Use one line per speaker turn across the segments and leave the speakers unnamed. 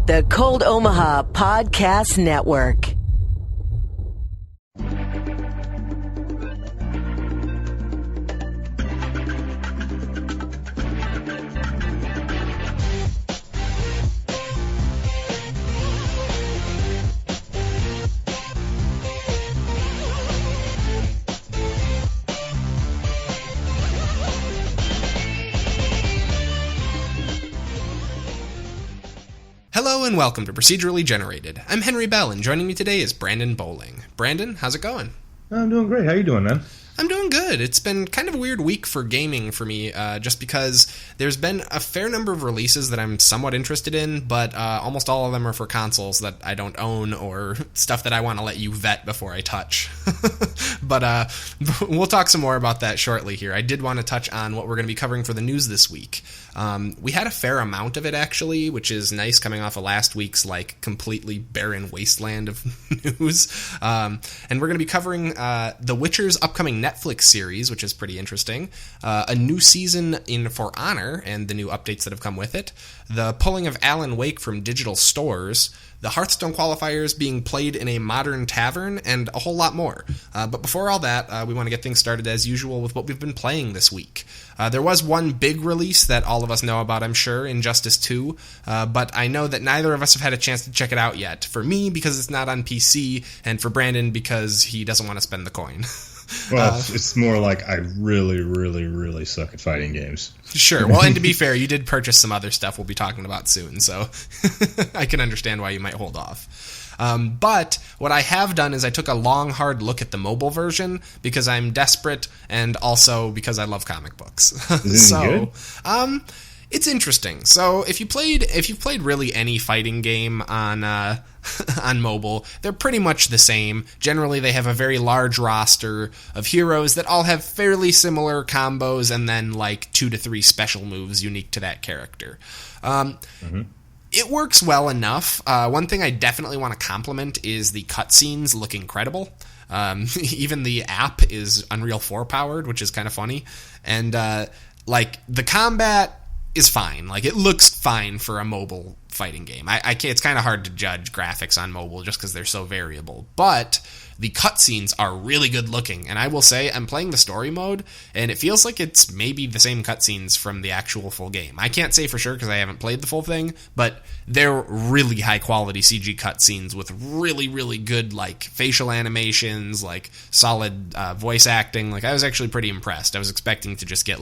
the Cold Omaha Podcast Network.
Hello and welcome to Procedurally Generated. I'm Henry Bell, and joining me today is Brandon Bowling. Brandon, how's it going?
I'm doing great. How you doing, man?
I'm doing good. It's been kind of a weird week for gaming for me, just because there's been a fair number of releases that I'm somewhat interested in, but almost all of them are for consoles that I don't own or stuff that I want to let you vet before I touch. But we'll talk some more about that shortly here. I did want to touch on what we're going to be covering for the news this week. We had a fair amount of it, actually, which is nice coming off of last week's, completely barren wasteland of news. And we're going to be covering The Witcher's upcoming Netflix series, which is pretty interesting, a new season in For Honor and the new updates that have come with it, the pulling of Alan Wake from digital stores, the Hearthstone qualifiers being played in a modern tavern, and a whole lot more. But before all that, we want to get things started as usual with what we've been playing this week. There was one big release that all of us know about, I'm sure, Injustice 2, but I know that neither of us have had a chance to check it out yet. For me, because it's not on PC, and for Brandon, because he doesn't want to spend the coin.
Well, it's more like I really, really, really suck at fighting games.
Sure. Well, and to be fair, you did purchase some other stuff we'll be talking about soon, so I can understand why you might hold off. But what I have done is I took a long, hard look at the mobile version because I'm desperate and also because I love comic books.
Is it good?
It's interesting. So if you've played really any fighting game on on mobile, they're pretty much the same. Generally, they have a very large roster of heroes that all have fairly similar combos and then 2 to 3 special moves unique to that character. It works well enough. One thing I definitely want to compliment is the cutscenes look incredible. Even the app is Unreal 4 powered, which is kind of funny. And the combat is fine. It looks fine for a mobile fighting game. It's kind of hard to judge graphics on mobile just because they're so variable. But the cutscenes are really good looking, and I will say I'm playing the story mode, and it feels like it's maybe the same cutscenes from the actual full game. I can't say for sure because I haven't played the full thing, but they're really high-quality CG cutscenes with really, really good, facial animations, solid voice acting. I was actually pretty impressed. I was expecting to just get,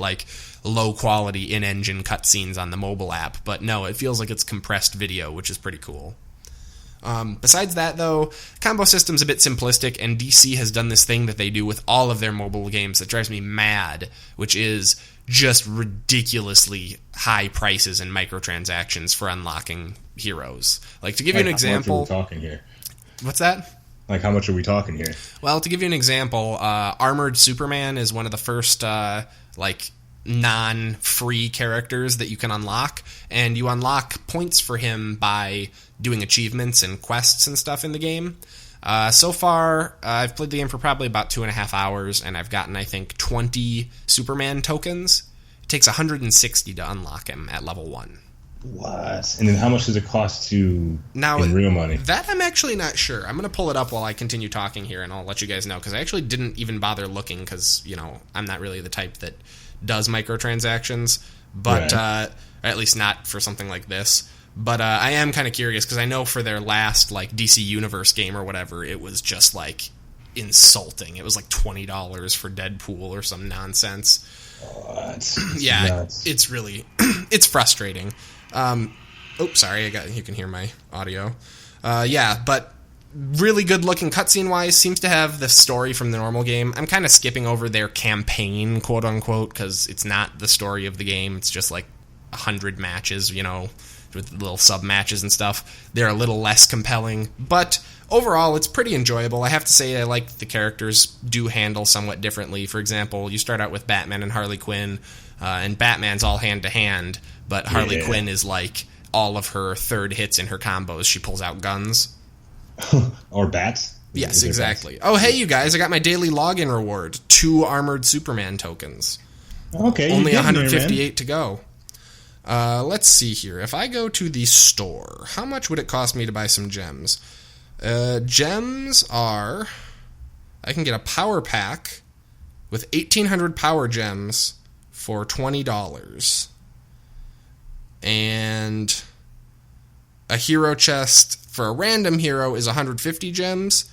low-quality in-engine cutscenes on the mobile app, but no, it feels like it's compressed video, which is pretty cool. Besides that, though, combo system's a bit simplistic, and DC has done this thing that they do with all of their mobile games that drives me mad, which is just ridiculously high prices and microtransactions for unlocking heroes. To give you an example...
How much are we talking here?
What's that?
How much are we talking here?
Well, to give you an example, Armored Superman is one of the first, non-free characters that you can unlock, and you unlock points for him by doing achievements and quests and stuff in the game. So far, I've played the game for probably about 2.5 hours, and I've gotten, I think, 20 Superman tokens. It takes 160 to unlock him at level 1.
What? And then how much does it cost in real money?
That I'm actually not sure. I'm going to pull it up while I continue talking here, and I'll let you guys know, because I actually didn't even bother looking, because, I'm not really the type that does microtransactions, but at least not for something like this. But I am kind of curious, because I know for their last DC Universe game or whatever, it was just insulting. It was $20 for Deadpool or some nonsense. Yeah,
nuts.
It's really it's frustrating. Sorry, you can hear my audio. But really good looking cutscene wise, seems to have the story from the normal game. I'm kind of skipping over their campaign, quote unquote, because it's not the story of the game. It's just 100 matches, with little sub matches and stuff. They're a little less compelling, but overall it's pretty enjoyable. I have to say I like the characters do handle somewhat differently. For example, you start out with Batman and Harley Quinn, and Batman's all hand to hand, but Harley Quinn is all of her third hits in her combos. She pulls out guns.
Or bats?
Yes, exactly. Bats? Oh, hey, you guys, I got my daily login reward. 2 Armored Superman tokens.
Okay.
Only 158 to go. Let's see here. If I go to the store, how much would it cost me to buy some gems? Gems are... I can get a power pack with 1,800 power gems for $20. And a hero chest for a random hero is 150 gems.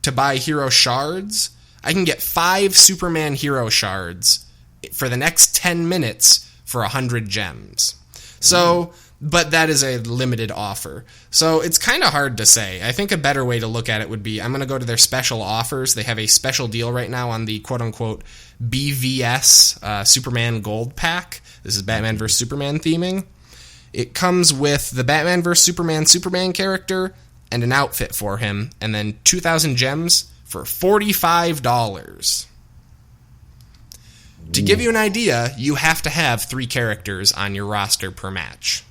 To buy hero shards, I can get 5 Superman hero shards for the next 10 minutes for 100 gems. So, but that is a limited offer. So it's kind of hard to say. I think a better way to look at it would be, I'm going to go to their special offers. They have a special deal right now on the quote-unquote BVS Superman Gold Pack. This is Batman vs. Superman theming. It comes with the Batman vs. Superman character and an outfit for him, and then 2,000 gems for $45. To give you an idea, you have to have 3 characters on your roster per match.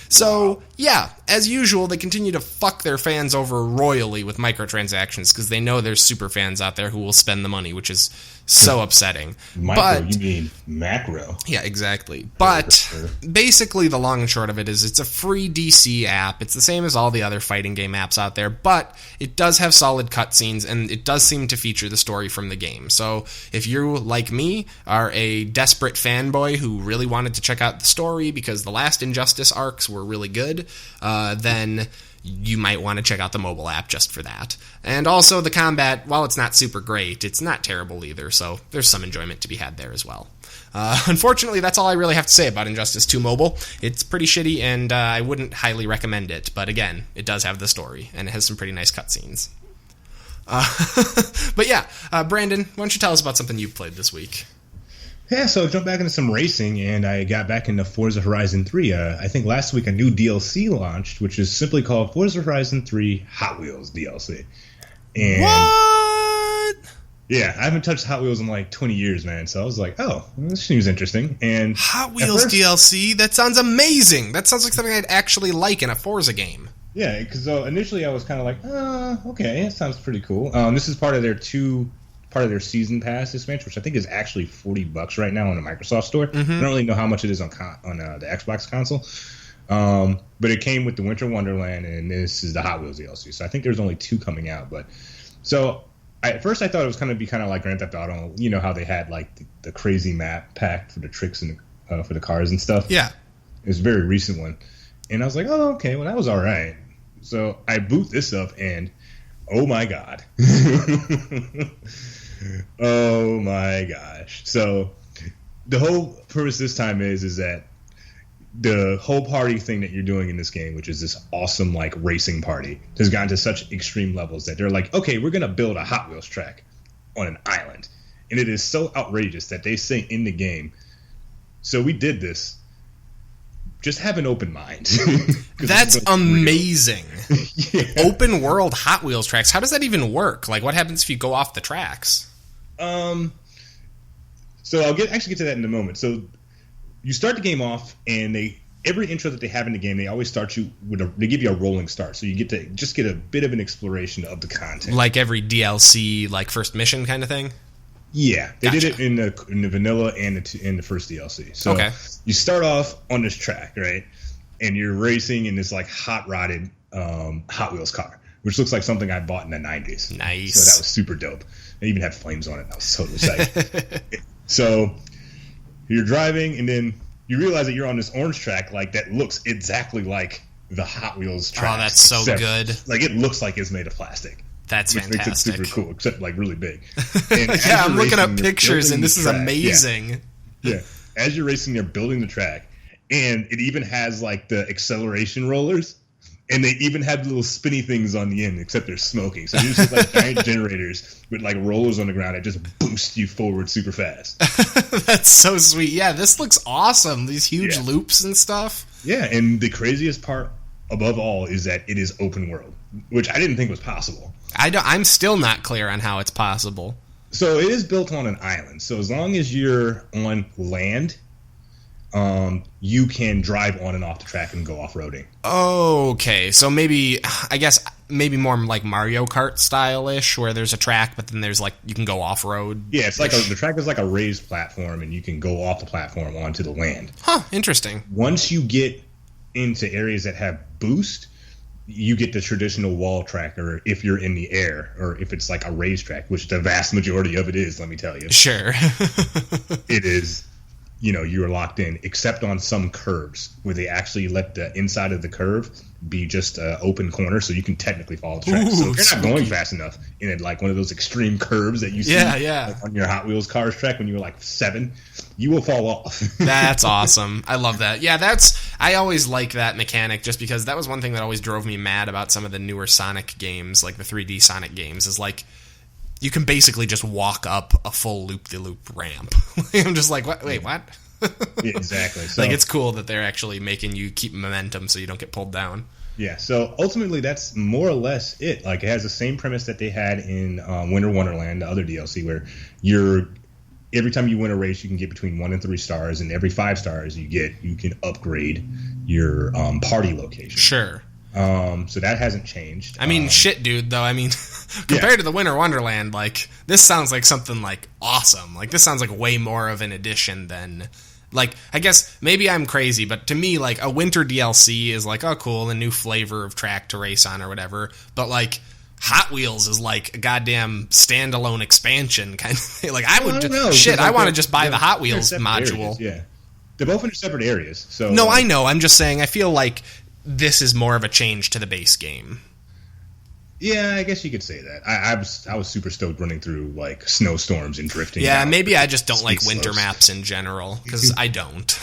So, yeah, as usual, they continue to fuck their fans over royally with microtransactions because they know there's super fans out there who will spend the money, which is so upsetting.
You mean macro.
Yeah, exactly. But basically the long and short of it is it's a free DC app. It's the same as all the other fighting game apps out there, but it does have solid cutscenes, and it does seem to feature the story from the game. So if you, like me, are a desperate fanboy who really wanted to check out the story because the last Injustice arcs were really good, then you might want to check out the mobile app just for that. And also the combat, while it's not super great, it's not terrible either, so there's some enjoyment to be had there as well. Unfortunately, that's all I really have to say about Injustice 2 Mobile. It's pretty shitty, and I wouldn't highly recommend it, but again, it does have the story, and it has some pretty nice cutscenes. But yeah, Brandon, why don't you tell us about something you've played this week?
Yeah, so I jumped back into some racing, and I got back into Forza Horizon 3. I think last week a new DLC launched, which is simply called Forza Horizon 3 Hot Wheels DLC. And
what?
Yeah, I haven't touched Hot Wheels in like 20 years, man. So I was like, oh, this seems interesting. And
Hot Wheels DLC? That sounds amazing. That sounds like something I'd actually like in a Forza game.
Yeah, because initially I was kind of like, okay, that sounds pretty cool. This is part of their season pass expansion, which I think is actually $40 right now on the Microsoft Store. I don't really know how much it is on the Xbox console. But it came with the Winter Wonderland, and this is the Hot Wheels DLC. So I think there's only 2 coming out. But so at first I thought it was going to be kind of like Grand Theft Auto. You know how they had like the crazy map pack for the tricks and for the cars and stuff.
Yeah,
it's a very recent one, and I was like, oh, okay, well that was all right. So I boot this up, and oh my god. Oh my gosh. So the whole purpose this time is that the whole party thing that you're doing in this game, which is this awesome like racing party, has gotten to such extreme levels that they're like, okay, we're going to build a Hot Wheels track on an island. And it is so outrageous that they say in the game, so we did this. Just have an open mind.
That's amazing.
Yeah.
Open world Hot Wheels tracks. How does that even work? Like, what happens if you go off the tracks?
So I'll get to that in a moment. So you start the game off, and every intro that they have in the game, they always start you with they give you a rolling start. So you get to just get a bit of an exploration of the content.
Like every DLC, like first mission kind of thing?
Yeah, they
Gotcha.
did it in the vanilla and in the first DLC. So
okay.
You start off on this track, right? And you're racing in this like hot rodded Hot Wheels car, which looks like something I bought in the 90s.
Nice.
So that was super dope. It even had flames on it. I was totally psyched. So you're driving, and then you realize that you're on this orange track like that looks exactly like the Hot Wheels track.
Oh, that's so good.
Like it looks like it's made of plastic.
That's
which
fantastic.
makes it super cool, except like really big. And
yeah, I'm looking up pictures, and this is amazing.
Yeah. As you're racing, they're building the track, and it even has like the acceleration rollers, and they even have little spinny things on the end, except they're smoking. So these are like giant generators with like rollers on the ground that just boost you forward super fast.
That's so sweet. Yeah, this looks awesome. These huge loops and stuff.
Yeah, and the craziest part above all is that it is open world, which I didn't think was possible.
I'm still not clear on how it's possible.
So it is built on an island. So as long as you're on land, you can drive on and off the track and go off-roading.
Okay, so maybe, I guess, maybe more like Mario Kart style-ish, where there's a track, but then there's like you can go off-road.
Yeah, it's like the track is like a raised platform, and you can go off the platform onto the land.
Huh, interesting.
Once you get into areas that have boost, you get the traditional wall track, or if you're in the air, or if it's like a racetrack, which the vast majority of it is, let me tell you.
Sure.
It is, you're locked in, except on some curves where they actually let the inside of the curve be just an open corner, so you can technically follow the track. So if you're not going fast enough in it, like one of those extreme curves that you see like on your Hot Wheels cars track when you were like 7, you will fall off.
That's awesome. I love that. Yeah, I always like that mechanic, just because that was one thing that always drove me mad about some of the newer Sonic games, like the 3D Sonic games, is like you can basically just walk up a full loop-de-loop ramp. I'm just like, what? Wait, what?
Yeah, exactly. So,
like, it's cool that they're actually making you keep momentum so you don't get pulled down.
Yeah, so ultimately that's more or less it. Like, it has the same premise that they had in Winter Wonderland, the other DLC, where every time you win a race, you can get between 1 and 3 stars, and every 5 stars you can upgrade your party location.
Sure.
So that hasn't changed.
I mean, shit, dude, though. I mean, compared to the Winter Wonderland, like, this sounds like something, like, awesome. Like, this sounds like way more of an addition than, like, I guess maybe I'm crazy, but to me, like, a winter DLC is like, oh, cool, a new flavor of track to race on or whatever. But, like, Hot Wheels is like a goddamn standalone expansion kind of thing. Like, I want to just buy the Hot Wheels module.
Areas, yeah. They're both in separate areas. So
no, I know. I'm just saying, I feel like this is more of a change to the base game.
Yeah, I guess you could say that. I was super stoked running through like snowstorms and drifting.
Yeah, maybe I just don't like winter maps in general, because I don't.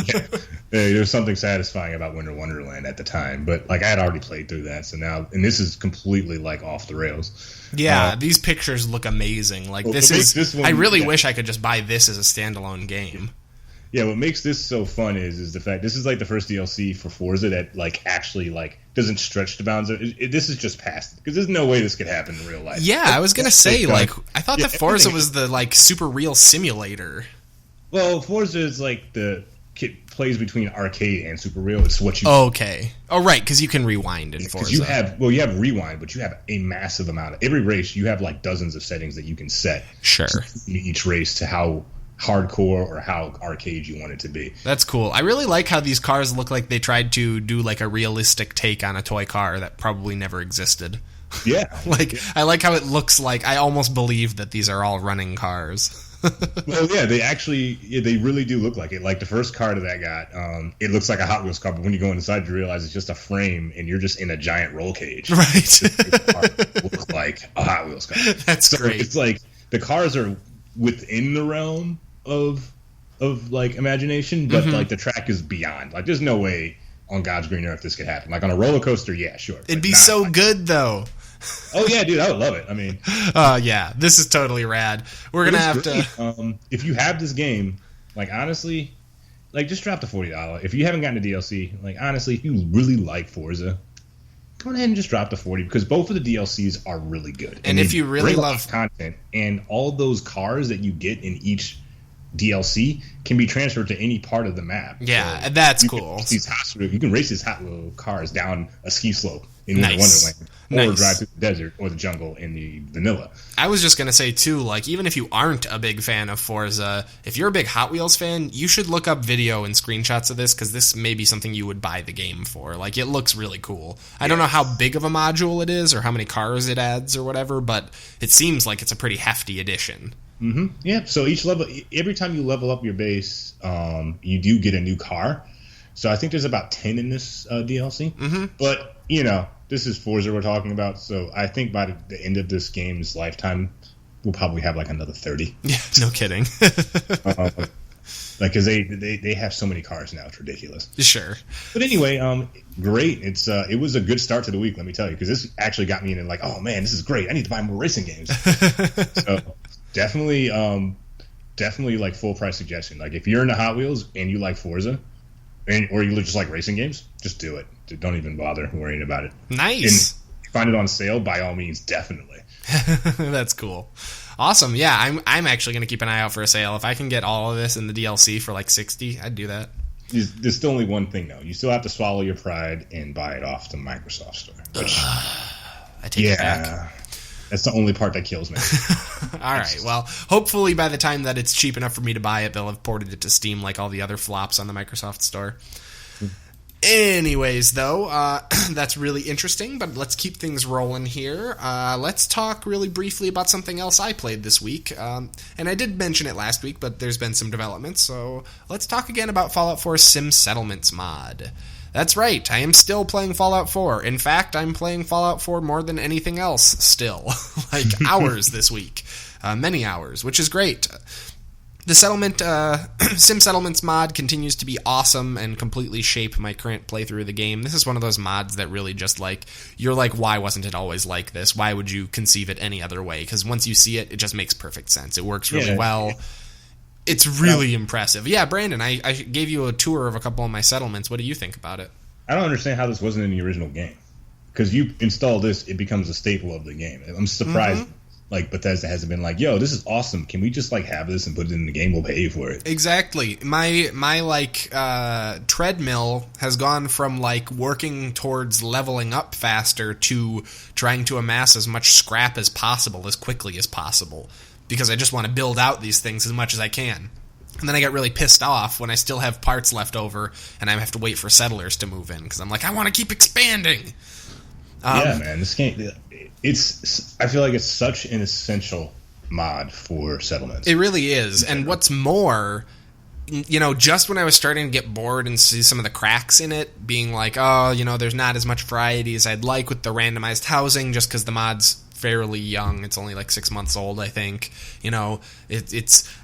Yeah. There's something satisfying about Winter Wonderland at the time, but like I had already played through that, so now, and this is completely like off the rails.
Yeah, these pictures look amazing. Like, I really wish I could just buy this as a standalone game.
Yeah, what makes this so fun is the fact this is like the first DLC for Forza that like actually like doesn't stretch the bounds. This is just past, because there's no way this could happen in real life.
Yeah, I was gonna say, like, I thought that Forza was the like super real simulator.
Well, Forza is like it plays between arcade and super real. It's what you
okay. Oh, right, because you can rewind in Forza.
You have rewind, but you have a massive amount of every race. You have like dozens of settings that you can set.
Sure.
Each race to how hardcore or how arcade you want it to be.
That's cool. I really like how these cars look like they tried to do like a realistic take on a toy car that probably never existed.
Yeah.
I like how it looks like I almost believe that these are all running cars.
Well, yeah, they really do look like it. Like the first car that I got, it looks like a Hot Wheels car, but when you go inside, you realize it's just a frame, and you're just in a giant roll cage.
Right.
It looks like a Hot Wheels car.
That's great.
It's like the cars are within the realm of like imagination, but like the track is beyond. Like, there's no way on God's green earth this could happen. Like on a roller coaster, yeah, sure.
It'd be so good though.
Oh yeah, dude, I would love it. I mean,
yeah, this is totally rad. We're gonna have to.
If you have this game, like honestly, like just drop the $40. If you haven't gotten a DLC, like honestly, if you really like Forza, go ahead and just drop the 40, because both of the DLCs are really good.
And if you really love
content, and all those cars that you get in each DLC can be transferred to any part of the map.
Yeah, so that's cool.
You can race these Hot Wheel cars down a ski slope in Winter Wonderland, or drive through the desert or the jungle in the vanilla.
I was just going to say, too, like, even if you aren't a big fan of Forza, if you're a big Hot Wheels fan, you should look up video and screenshots of this, because this may be something you would buy the game for. Like, it looks really cool. I don't know how big of a module it is or how many cars it adds or whatever, but it seems like it's a pretty hefty addition.
Mm-hmm. Yeah, so each level, every time you level up your base, you do get a new car. So I think there's about 10 in this DLC.
Mm-hmm.
But, this is Forza we're talking about, so I think by the end of this game's lifetime, we'll probably have like another 30.
Yeah, no kidding.
Because they have so many cars now, it's ridiculous.
Sure.
But anyway, great. It was a good start to the week, let me tell you, because this actually got me in and like, oh man, this is great. I need to buy more racing games. So definitely like full price suggestion. Like if you're into Hot Wheels and you like Forza, or you just like racing games, just do it. Don't even bother worrying about it.
Nice.
And if you find it on sale, by all means, definitely.
That's cool. Awesome. Yeah, I'm actually going to keep an eye out for a sale. If I can get all of this in the DLC for like $60, I'd do that.
There's still only one thing though. You still have to swallow your pride and buy it off the Microsoft Store. Which
I take it back.
Yeah, that's the only part that kills me.
All right, well, hopefully by the time that it's cheap enough for me to buy it, they'll have ported it to Steam like all the other flops on the Microsoft Store. Anyways, though, that's really interesting, but let's keep things rolling here. Let's talk really briefly about something else I played this week. And I did mention it last week, but there's been some developments, so let's talk again about Fallout 4 Sim Settlements mod. That's right, I am still playing Fallout 4. In fact, I'm playing Fallout 4 more than anything else still. Like, hours this week. Many hours, which is great. The Sim Settlements mod continues to be awesome and completely shape my current playthrough of the game. This is one of those mods that really just, like, you're like, why wasn't it always like this? Why would you conceive it any other way? Because once you see it, it just makes perfect sense. It works really well. It's really impressive. Yeah, Brandon, I gave you a tour of a couple of my settlements. What do you think about it?
I don't understand how this wasn't in the original game. Because you install this, it becomes a staple of the game. I'm surprised, like, Bethesda hasn't been like, yo, this is awesome. Can we just, like, have this and put it in the game? We'll pay you for it.
Exactly. My treadmill has gone from, like, working towards leveling up faster to trying to amass as much scrap as possible, as quickly as possible. Because I just want to build out these things as much as I can. And then I get really pissed off when I still have parts left over and I have to wait for settlers to move in. Because I'm like, I want to keep expanding.
Yeah, man. This game, I feel like it's such an essential mod for settlements.
It really is. And what's more, you know, just when I was starting to get bored and see some of the cracks in it, being like, oh, you know, there's not as much variety as I'd like with the randomized housing, just because the mod's fairly young. It's only like 6 months old, I think. You know,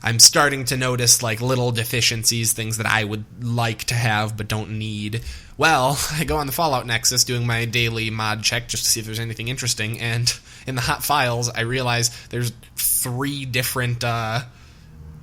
I'm starting to notice like little deficiencies, things that I would like to have but don't need. Well, I go on the Fallout Nexus doing my daily mod check just to see if there's anything interesting, and in the hot files, I realize there's 3 different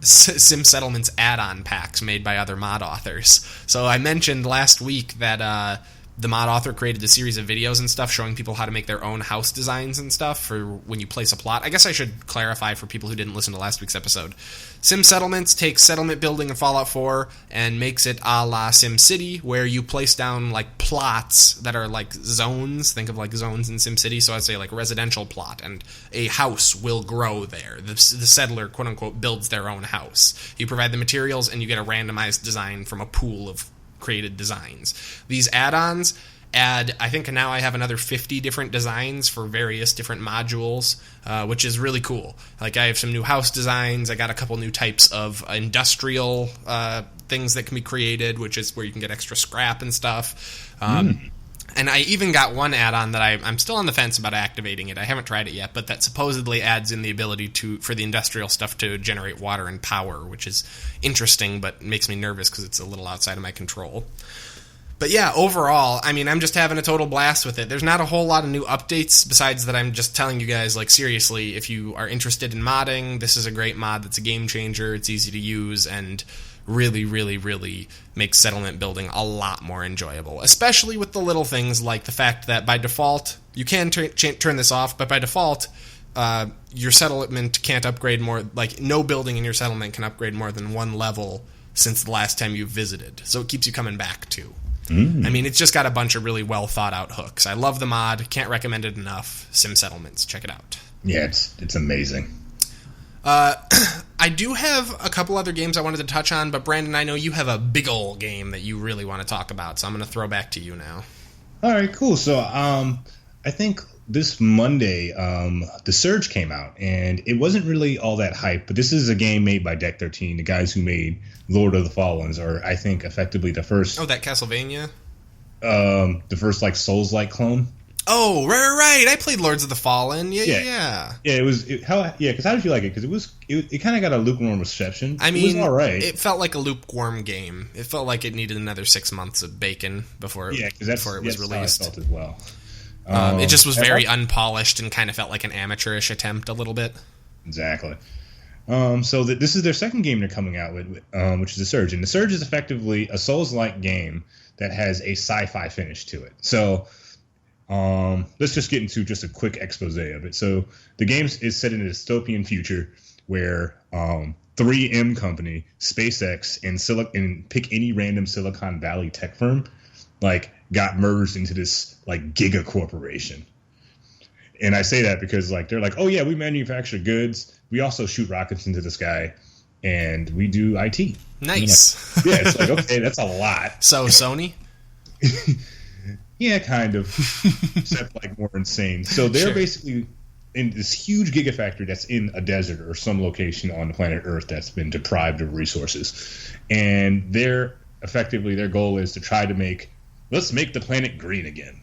Sim Settlements add-on packs made by other mod authors. So I mentioned last week that the mod author created a series of videos and stuff showing people how to make their own house designs and stuff for when you place a plot. I guess I should clarify for people who didn't listen to last week's episode. Sim Settlements takes settlement building in Fallout 4 and makes it a la Sim City, where you place down like plots that are like zones. Think of like zones in Sim City, so I'd say like a residential plot, and a house will grow there. The settler, quote-unquote, builds their own house. You provide the materials and you get a randomized design from a pool of created designs. These add-ons add, I think now I have another 50 different designs for various different modules, which is really cool. Like, I have some new house designs, I got a couple new types of industrial things that can be created, which is where you can get extra scrap and stuff. And I even got one add-on that I'm still on the fence about activating it. I haven't tried it yet, but that supposedly adds in the ability for the industrial stuff to generate water and power, which is interesting, but makes me nervous because it's a little outside of my control. But yeah, overall, I mean, I'm just having a total blast with it. There's not a whole lot of new updates besides that I'm just telling you guys, like, seriously, if you are interested in modding, this is a great mod that's a game changer. It's easy to use and really, really, really makes settlement building a lot more enjoyable, especially with the little things like the fact that by default, you can turn this off, but by default, your settlement can't upgrade more, like, no building in your settlement can upgrade more than 1 level since the last time you visited, so it keeps you coming back too. I mean, it's just got a bunch of really well thought out hooks. I love the mod, can't recommend it enough. Sim Settlements, check it out.
Yeah, it's amazing.
I do have a couple other games I wanted to touch on, but Brandon, I know you have a big ol' game that you really want to talk about, so I'm going to throw back to you now.
All right, cool. So I think this Monday, The Surge came out, and it wasn't really all that hype, but this is a game made by Deck 13, the guys who made Lord of the Fallens, or I think effectively the first...
Oh, that Castlevania?
The first, like, Souls-like clone.
Oh, right. I played Lords of the Fallen. Yeah.
Yeah, because how did you like it? Because it kind of got a lukewarm reception.
I mean,
it was all right.
It felt like a lukewarm game. It felt like it needed another 6 months of bacon before it was released.
How I felt as well.
It just was very unpolished and kind of felt like an amateurish attempt a little bit.
Exactly. So this is their second game they're coming out with, which is The Surge. And The Surge is effectively a Souls-like game that has a sci-fi finish to it. So let's just get into just a quick expose of it. So the game is set in a dystopian future where 3M company, SpaceX, and pick any random Silicon Valley tech firm, like, got merged into this, like, giga corporation. And I say that because like they're like, oh yeah, we manufacture goods. We also shoot rockets into the sky, and we do IT.
Nice.
Like, yeah, it's like, okay, that's a lot.
So Sony?
Yeah, kind of. Except like more insane. So they're basically in this huge gigafactory that's in a desert or some location on the planet Earth that's been deprived of resources. And their goal is to try to let's make the planet green again.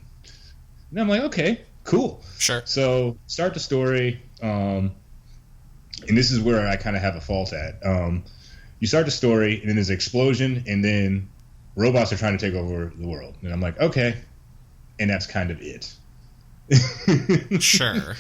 And I'm like, okay, cool.
Sure.
So start the story. And this is where I kind of have a fault at. You start the story, and then there's an explosion, and then robots are trying to take over the world. And I'm like, okay. And that's kind of it.
Sure.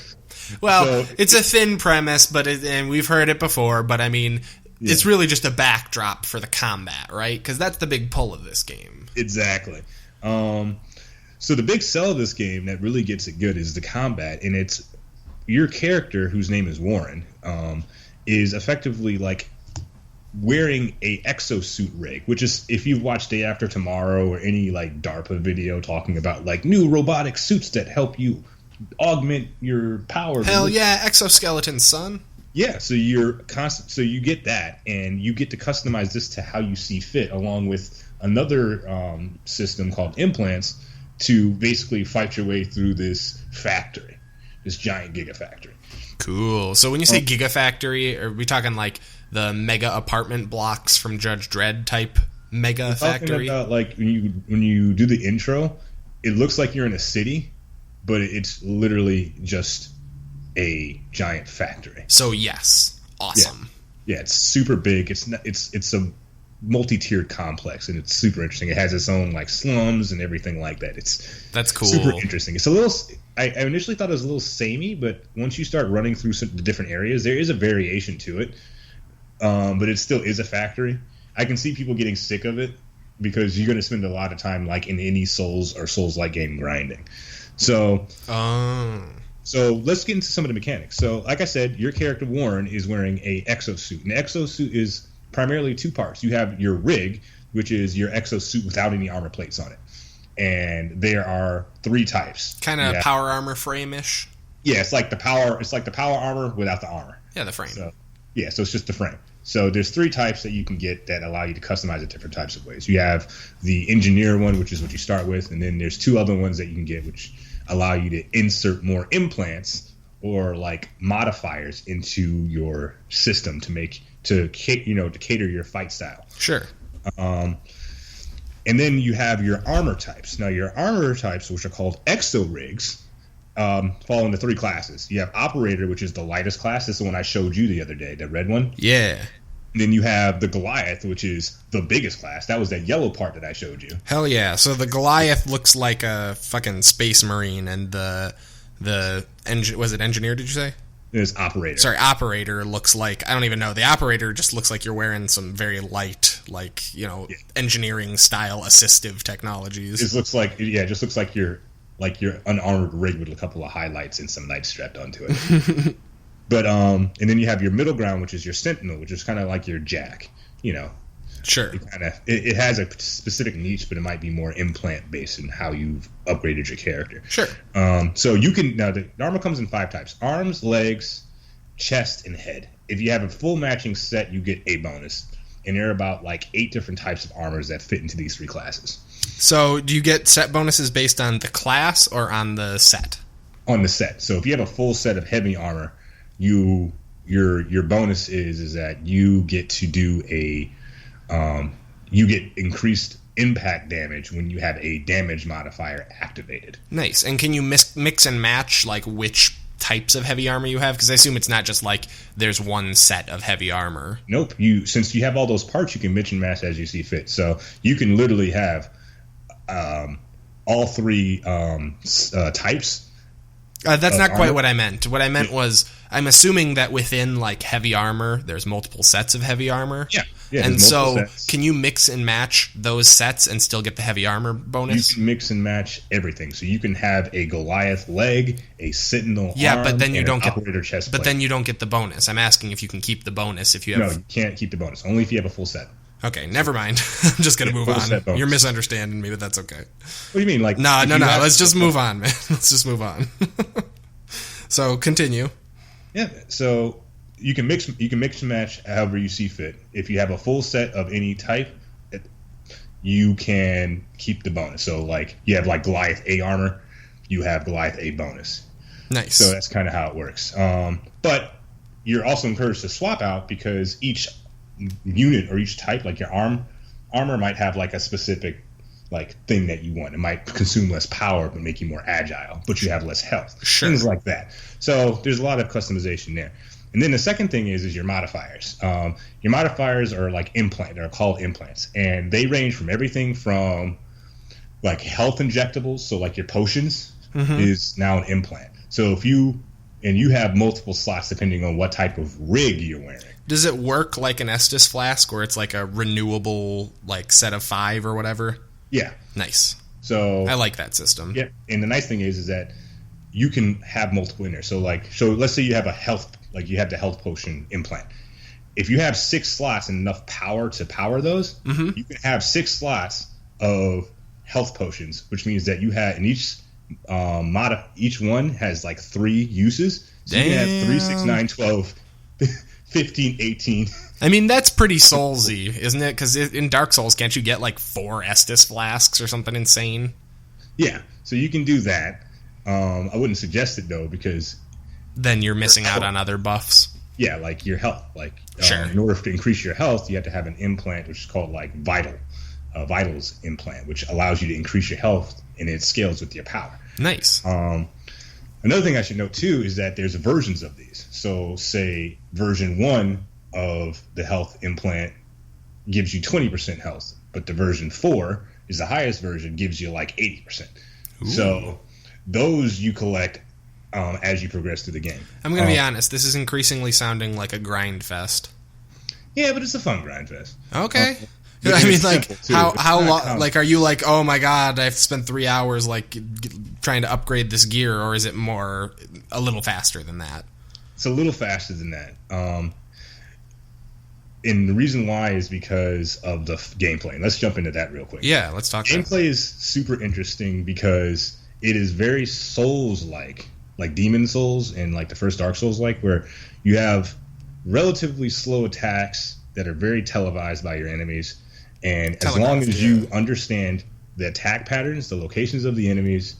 Well, it's a thin premise, and we've heard it before, but I mean, it's really just a backdrop for the combat, right? Because that's the big pull of this game.
Exactly. So the big sell of this game that really gets it good is the combat, and it's your character, whose name is Warren, is effectively like wearing a exosuit rig, which is, if you've watched Day After Tomorrow or any like DARPA video talking about like new robotic suits that help you augment your power.
Hell yeah, exoskeleton, son.
Yeah, so you get that, and you get to customize this to how you see fit, along with another system called implants to basically fight your way through this factory, this giant gigafactory.
Cool. So when you say gigafactory, are we talking like the mega apartment blocks from Judge Dredd type mega factory?
About like when you do the intro, it looks like you're in a city, but it's literally just a giant factory.
So yes, awesome.
Yeah, it's super big. It's a multi-tiered complex, and it's super interesting. It has its own like slums and everything like that. That's cool. Super interesting. It's a little. I initially thought it was a little samey, but once you start running through the different areas, there is a variation to it. But it still is a factory. I can see people getting sick of it because you're going to spend a lot of time like in any Souls or Souls-like game grinding. So let's get into some of the mechanics. So like I said, your character Warren is wearing a exosuit. An exosuit is primarily two parts. You have your rig, which is your exosuit without any armor plates on it. And there are three types.
Kind of power armor frame-ish.
Yeah, it's like the power armor without the armor.
Yeah, the frame.
So it's just the frame. So there's three types that you can get that allow you to customize it different types of ways. You have the engineer one, which is what you start with, and then there's two other ones that you can get which allow you to insert more implants or like modifiers into your system to cater your fight style.
Sure.
And then you have your armor types. Now your armor types, which are called exo rigs, fall into three classes. You have operator, which is the lightest class. This is the one I showed you the other day, the red one.
Yeah.
And then you have the Goliath, which is the biggest class. That was that yellow part that I showed you.
Hell yeah. So the Goliath looks like a fucking space marine, and was it engineer, did you say?
There's operator.
Sorry, operator looks like, I don't even know. The operator just looks like you're wearing some very light, engineering style assistive technologies.
It looks like you're unarmored rig with a couple of highlights and some lights strapped onto it. But and then you have your middle ground, which is your sentinel, which is kind of like your jack.
Sure.
It has a specific niche, but it might be more implant based in how you've upgraded your character.
Sure.
So you can the armor comes in 5 types: arms, legs, chest, and head. If you have a full matching set, you get a bonus. And there are about like 8 different types of armors that fit into these 3 classes.
So do you get set bonuses based on the class or on the set?
On the set. So if you have a full set of heavy armor, your bonus is that you get to do you get increased impact damage when you have a damage modifier activated.
Nice. And can you mix and match like which types of heavy armor you have? Because I assume it's not just like there's one set of heavy armor.
Nope. Since you have all those parts, you can mix and match as you see fit. So you can literally have all 3 types.
That's not quite
armor.
what I meant. What I meant was, I'm assuming that within like heavy armor, there's multiple sets of heavy armor.
Yeah.
And so, sets. Can you mix and match those sets and still get the heavy armor bonus?
You can mix and match everything. So you can have a Goliath leg, a Sentinel arm,
but then you don't get
operator chest
But
plate.
then you don't get the bonus. I'm asking if you can keep the bonus if you have.
No, you can't keep the bonus. Only if you have a full set.
Okay, never mind. I'm just gonna move on. You're misunderstanding me, but that's okay.
What do you mean? Like
No. Let's just move on, man. Let's just move on. So continue.
Yeah. So you can mix and match however you see fit. If you have a full set of any type, you can keep the bonus. So like you have like Goliath A armor, you have Goliath A bonus.
Nice.
So that's kind of how it works. But you're also encouraged to swap out because each unit or each type, like your armor might have like a specific like thing that you want. It might consume less power but make you more agile, but you have less health.
Sure.
Things like that. So there's a lot of customization there. And then the second thing is your modifiers. Your modifiers are like they're called implants, and they range from everything from like health injectables, so like your potions is now an implant. So if you have multiple slots depending on what type of rig you're wearing.
Does it work like an Estus flask where it's like a renewable like set of 5 or whatever?
Yeah.
Nice.
So
I like that system.
Yeah, and the nice thing is that you can have multiple in there. So let's say you have you have the health potion implant. If you have 6 slots and enough power to power those, you can have 6 slots of health potions, which means that you have in each each one has like 3 uses. So you can have 3, 6, 9, 12, 15, 18.
I mean, that's pretty Soulsy, isn't it? Because in Dark Souls, can't you get like 4 Estus flasks or something insane?
Yeah, so you can do that. I wouldn't suggest it though, because
then you're missing out on other buffs.
Yeah, like your health. Like
sure.
In order to increase your health, you have to have an implant, which is called like Vitals implant, which allows you to increase your health, and it scales with your power.
Nice.
Another thing I should note too is that there's versions of these. So, say version 1 of the health implant gives you 20% health, but the version 4 is the highest version, gives you like 80%. Ooh. So those you collect as you progress through the game.
I'm going to be honest, this is increasingly sounding like a grind fest.
Yeah, but it's a fun grind fest.
Okay. I mean, like, how long? Like, are you like, oh my god, I have to spend 3 hours like trying to upgrade this gear, or is it a little faster than that?
It's a little faster than that. And the reason why is because of the gameplay. Let's jump into that real quick.
Yeah, let's talk.
Gameplay is super interesting because it is very Souls-like, like Demon Souls and like the first Dark Souls-like, where you have relatively slow attacks that are very televised by your enemies. And as long as you understand the attack patterns, the locations of the enemies,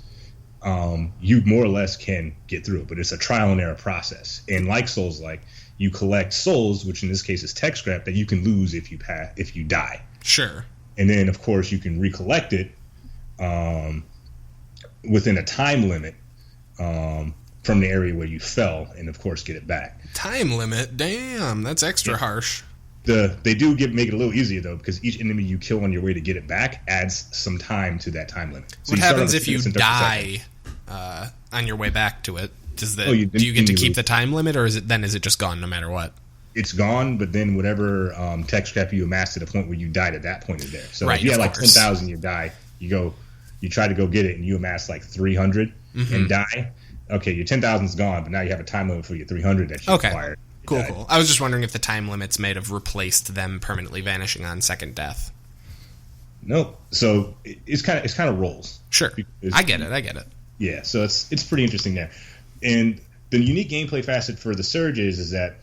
you more or less can get through it. But it's a trial and error process. And like Souls-like, you collect souls, which in this case is tech scrap, that you can lose if you die.
Sure.
And then, of course, you can recollect it within a time limit from the area where you fell, and of course get it back.
Time limit? Damn, that's extra harsh.
They do make it a little easier though, because each enemy you kill on your way to get it back adds some time to that time limit. So
what happens if you die on your way back to it? Do you get to keep the time limit, or is it just gone no matter what?
It's gone, but then whatever tech scrap you amass to the point where you died at that point is there. So
right,
if you had like 10,000, you die. You try to go get it, and you amass like 300 and die. Okay, your 10,000 is gone, but now you have a time limit for your 300 that you acquired.
Cool. I was just wondering if the time limits may have replaced them permanently vanishing on second death.
Nope. So it's kind of rolls.
Sure. I get it.
Yeah. So it's pretty interesting there. And the unique gameplay facet for the Surge is that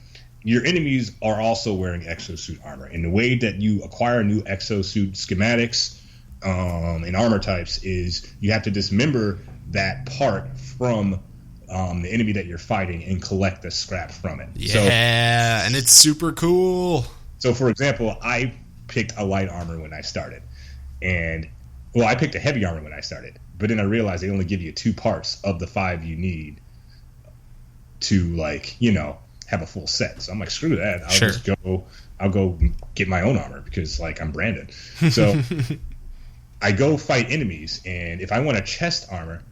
your enemies are also wearing exosuit armor. And the way that you acquire new exosuit schematics and armor types is you have to dismember that part from the enemy that you're fighting and collect the scrap from it.
Yeah, and it's super cool.
So, for example, I picked a light armor when I started. I picked a heavy armor when I started. But then I realized they only give you 2 parts of the 5 you need to, have a full set. So I'm like, screw that. I'll go get my own armor because, I'm branded. So I go fight enemies, and if I want a chest armor,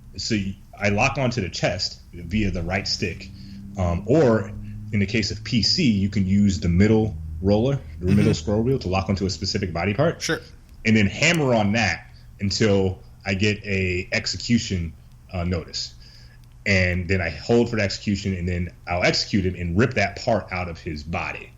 I lock onto the chest via the right stick, or in the case of PC, you can use the middle roller, the middle scroll wheel, to lock onto a specific body part.
Sure.
And then hammer on that until I get a execution notice. And then I hold for the execution, and then I'll execute him and rip that part out of his body.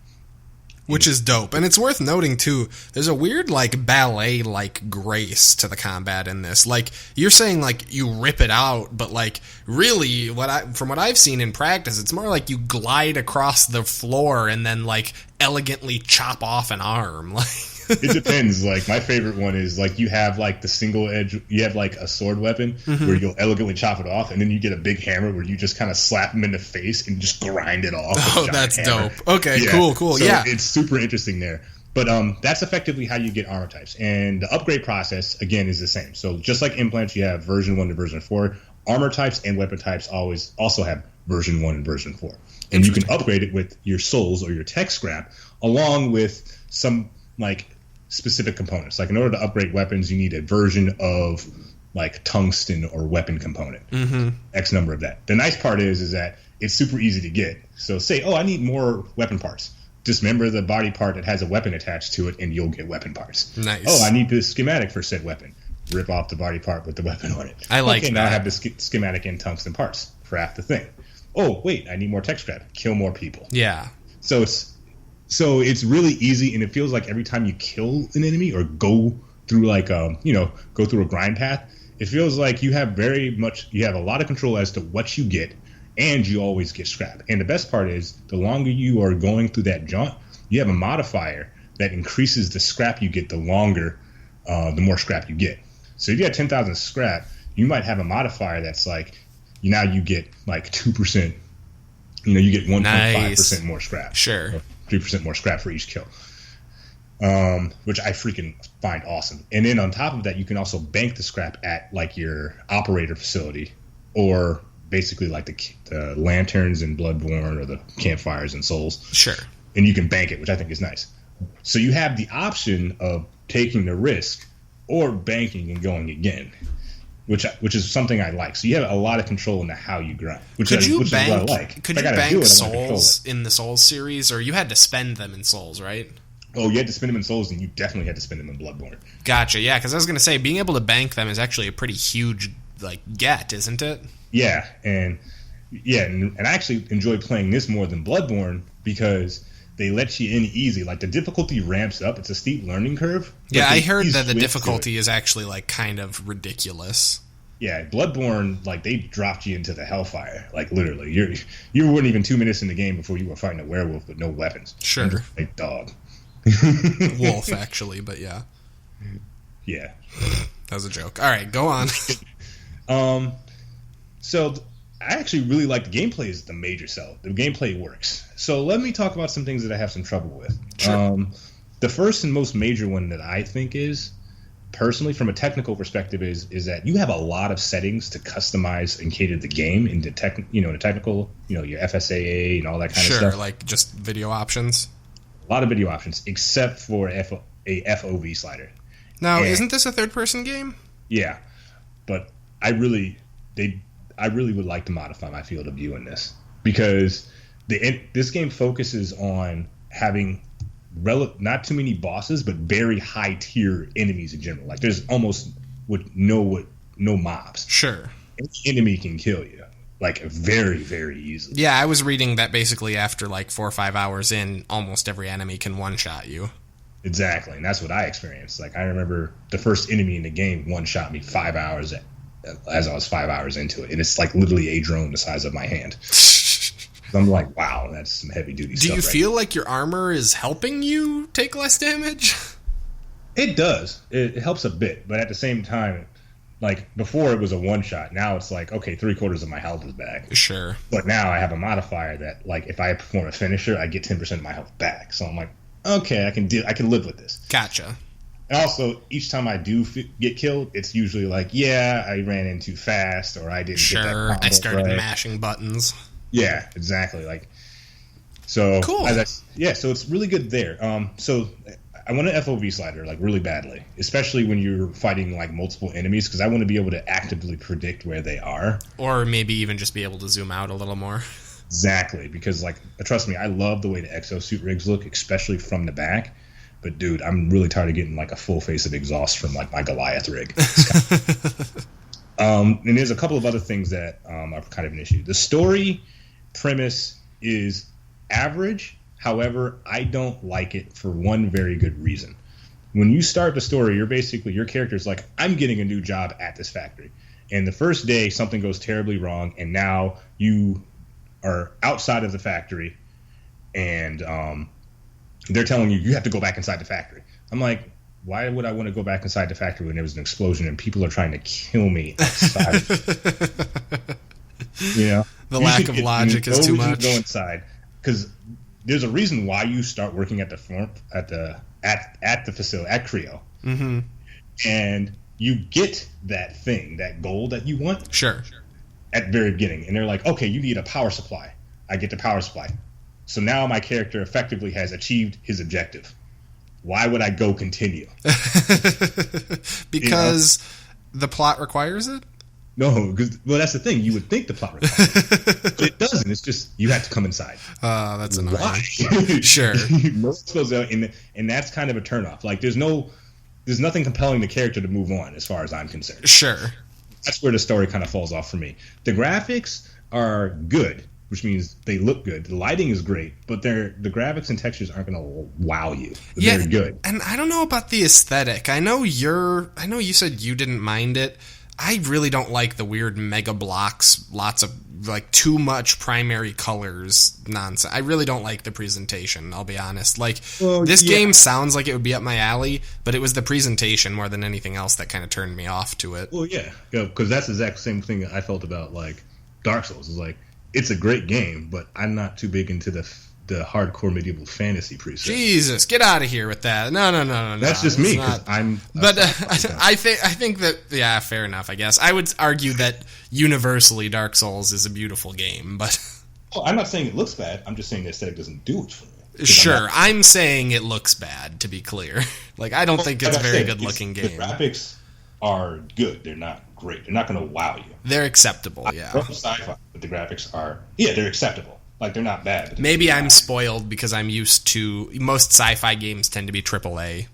Which is dope. And it's worth noting, too, there's a weird, like, ballet-like grace to the combat in this. Like, you're saying, like, you rip it out, but, like, really, from what I've seen in practice, it's more like you glide across the floor and then, like, elegantly chop off an arm. Like,
it depends. Like, my favorite one is, like, you have, like, the single edge, you have, like, a sword weapon where you'll elegantly chop it off, and then you get a big hammer where you just kind of slap him in the face and just grind it off.
Oh, that's dope. Okay, cool.
So
yeah.
It's super interesting there. But that's effectively how you get armor types. And the upgrade process, again, is the same. So just like implants, you have version 1 to version 4. Armor types and weapon types always also have version 1 and version 4. And you can upgrade it with your souls or your tech scrap, along with some, like, specific components. Like, in order to upgrade weapons, you need a version of, like, tungsten or weapon component. X number of that. The nice part is that it's super easy to get. So say, I need more weapon parts. Dismember the body part that has a weapon attached to it, and you'll get weapon parts.
Nice.
Oh, I need this schematic for said weapon. Rip off the body part with the weapon on it.
I like that.
Now I have the schematic and tungsten parts. Craft the thing. Oh, wait, I need more tech scrap. Kill more people.
Yeah.
So it's really easy, and it feels like every time you kill an enemy or go through go through a grind path, it feels like you have a lot of control as to what you get, and you always get scrap. And the best part is, the longer you are going through that jaunt, you have a modifier that increases the scrap you get the more scrap you get. So if you have 10,000 scrap, you might have a modifier that's like, now you get like 2%, you get 1.5% more scrap.
Sure.
3% more scrap for each kill, which I freaking find awesome. And then on top of that, you can also bank the scrap at, like, your operator facility, or basically like the lanterns in Bloodborne or the campfires in Souls.
Sure.
And you can bank it, which I think is nice. So you have the option of taking the risk or banking and going again, which is something I like. So you have a lot of control into how you grind, which is what I like.
Could you bank souls in the Souls series, or you had to spend them in Souls, right?
Oh, you had to spend them in Souls, and you definitely had to spend them in Bloodborne.
Gotcha, yeah, because I was going to say, being able to bank them is actually a pretty huge, like, get, isn't it?
Yeah, and I actually enjoy playing this more than Bloodborne because they let you in easy. Like, the difficulty ramps up. It's a steep learning curve.
Yeah, I heard that the difficulty is actually, like, kind of ridiculous.
Yeah, Bloodborne, like, they dropped you into the hellfire. Like, literally. You weren't even 2 minutes in the game before you were fighting a werewolf with no weapons.
Sure.
Like, dog.
Wolf, actually, but yeah.
Yeah.
That was a joke. All right, go on.
So I actually really like the gameplay is the major sell. The gameplay works. So let me talk about some things that I have some trouble with.
Sure.
The first and most major one that I think is, personally, from a technical perspective, is that you have a lot of settings to customize and cater the game into technical, your FSAA and all that kind of stuff.
Sure, like just video options.
A lot of video options, except for a FOV slider.
Now, isn't this a third-person game?
Yeah, but I really would like to modify my field of view in this, because this game focuses on having not too many bosses, but very high tier enemies in general. Like, there's almost no mobs.
Sure.
Any enemy can kill you, like, very, very easily.
Yeah, I was reading that basically after like 4 or 5 hours in, almost every enemy can one-shot you.
Exactly, and that's what I experienced. Like, I remember the first enemy in the game one-shot me 5 hours as I was 5 hours into it, and it's like literally a drone the size of my hand. I'm like, wow, that's some heavy duty stuff.
Do you feel like your armor is helping you take less damage?
It does. It helps a bit, but at the same time, like, before it was a one shot. Now it's like, okay, 3/4 of my health is back.
Sure.
But now I have a modifier that, like, if I perform a finisher, I get 10% of my health back. So I'm like, okay, I can live with this.
Gotcha.
And also, each time I do get killed, it's usually like, yeah, I ran in too fast, or I didn't get that combo
I started
right.
mashing buttons.
Yeah, exactly. Like, so
cool.
So it's really good there. So I want an FOV slider, like, really badly, especially when you're fighting, like, multiple enemies, because I want to be able to actively predict where they are,
or maybe even just be able to zoom out a little more.
Exactly, because, like, trust me, I love the way the exosuit rigs look, especially from the back. But dude, I'm really tired of getting, like, a full face of exhaust from, like, my Goliath rig. And there's a couple of other things that are kind of an issue. The story premise is average. However, I don't like it for one very good reason. When you start the story, your character's like, I'm getting a new job at this factory. And the first day, something goes terribly wrong, and now you are outside of the factory, and they're telling you have to go back inside the factory. I'm like, why would I want to go back inside the factory when there was an explosion and people are trying to kill me outside? The
lack of logic is too much.
Go inside, because there's a reason why you start working at the facility at Creo, and you get that goal that you want.
Sure.
At the very beginning, and they're like, okay, you need a power supply. I get the power supply. So now my character effectively has achieved his objective. Why would I go continue?
Because the plot requires it?
No, because that's the thing. You would think the plot requires it. But it doesn't. It's just you have to come inside.
That's annoying.
Why?
Sure.
And that's kind of a turnoff. Like there's nothing compelling the character to move on as far as I'm concerned.
Sure.
That's where the story kind of falls off for me. The graphics are good, which means they look good. The lighting is great, but the graphics and textures aren't going to wow you. They're good. And
I don't know about the aesthetic. I know you said you didn't mind it. I really don't like the weird mega blocks, lots of like too much primary colors nonsense. I really don't like the presentation, I'll be honest. This game sounds like it would be up my alley, but it was the presentation more than anything else that kind of turned me off to it.
Well, yeah, because that's the exact same thing I felt about like Dark Souls. It's like it's a great game, but I'm not too big into the hardcore medieval fantasy preset.
Jesus, get out of here with that! No.
That's just me. I'm.
But I think that fair enough. I guess I would argue that universally Dark Souls is a beautiful game, but.
Well, I'm not saying it looks bad. I'm just saying the aesthetic doesn't do it for me.
Sure, I'm saying it looks bad. To be clear, I don't think it's a very good-looking game.
The graphics are good. They're not great. They're not going to wow you.
They're acceptable. Yeah.
From sci-fi, but the graphics are they're acceptable. They're not bad.
Maybe I'm spoiled because I'm used to most sci-fi games tend to be AAA.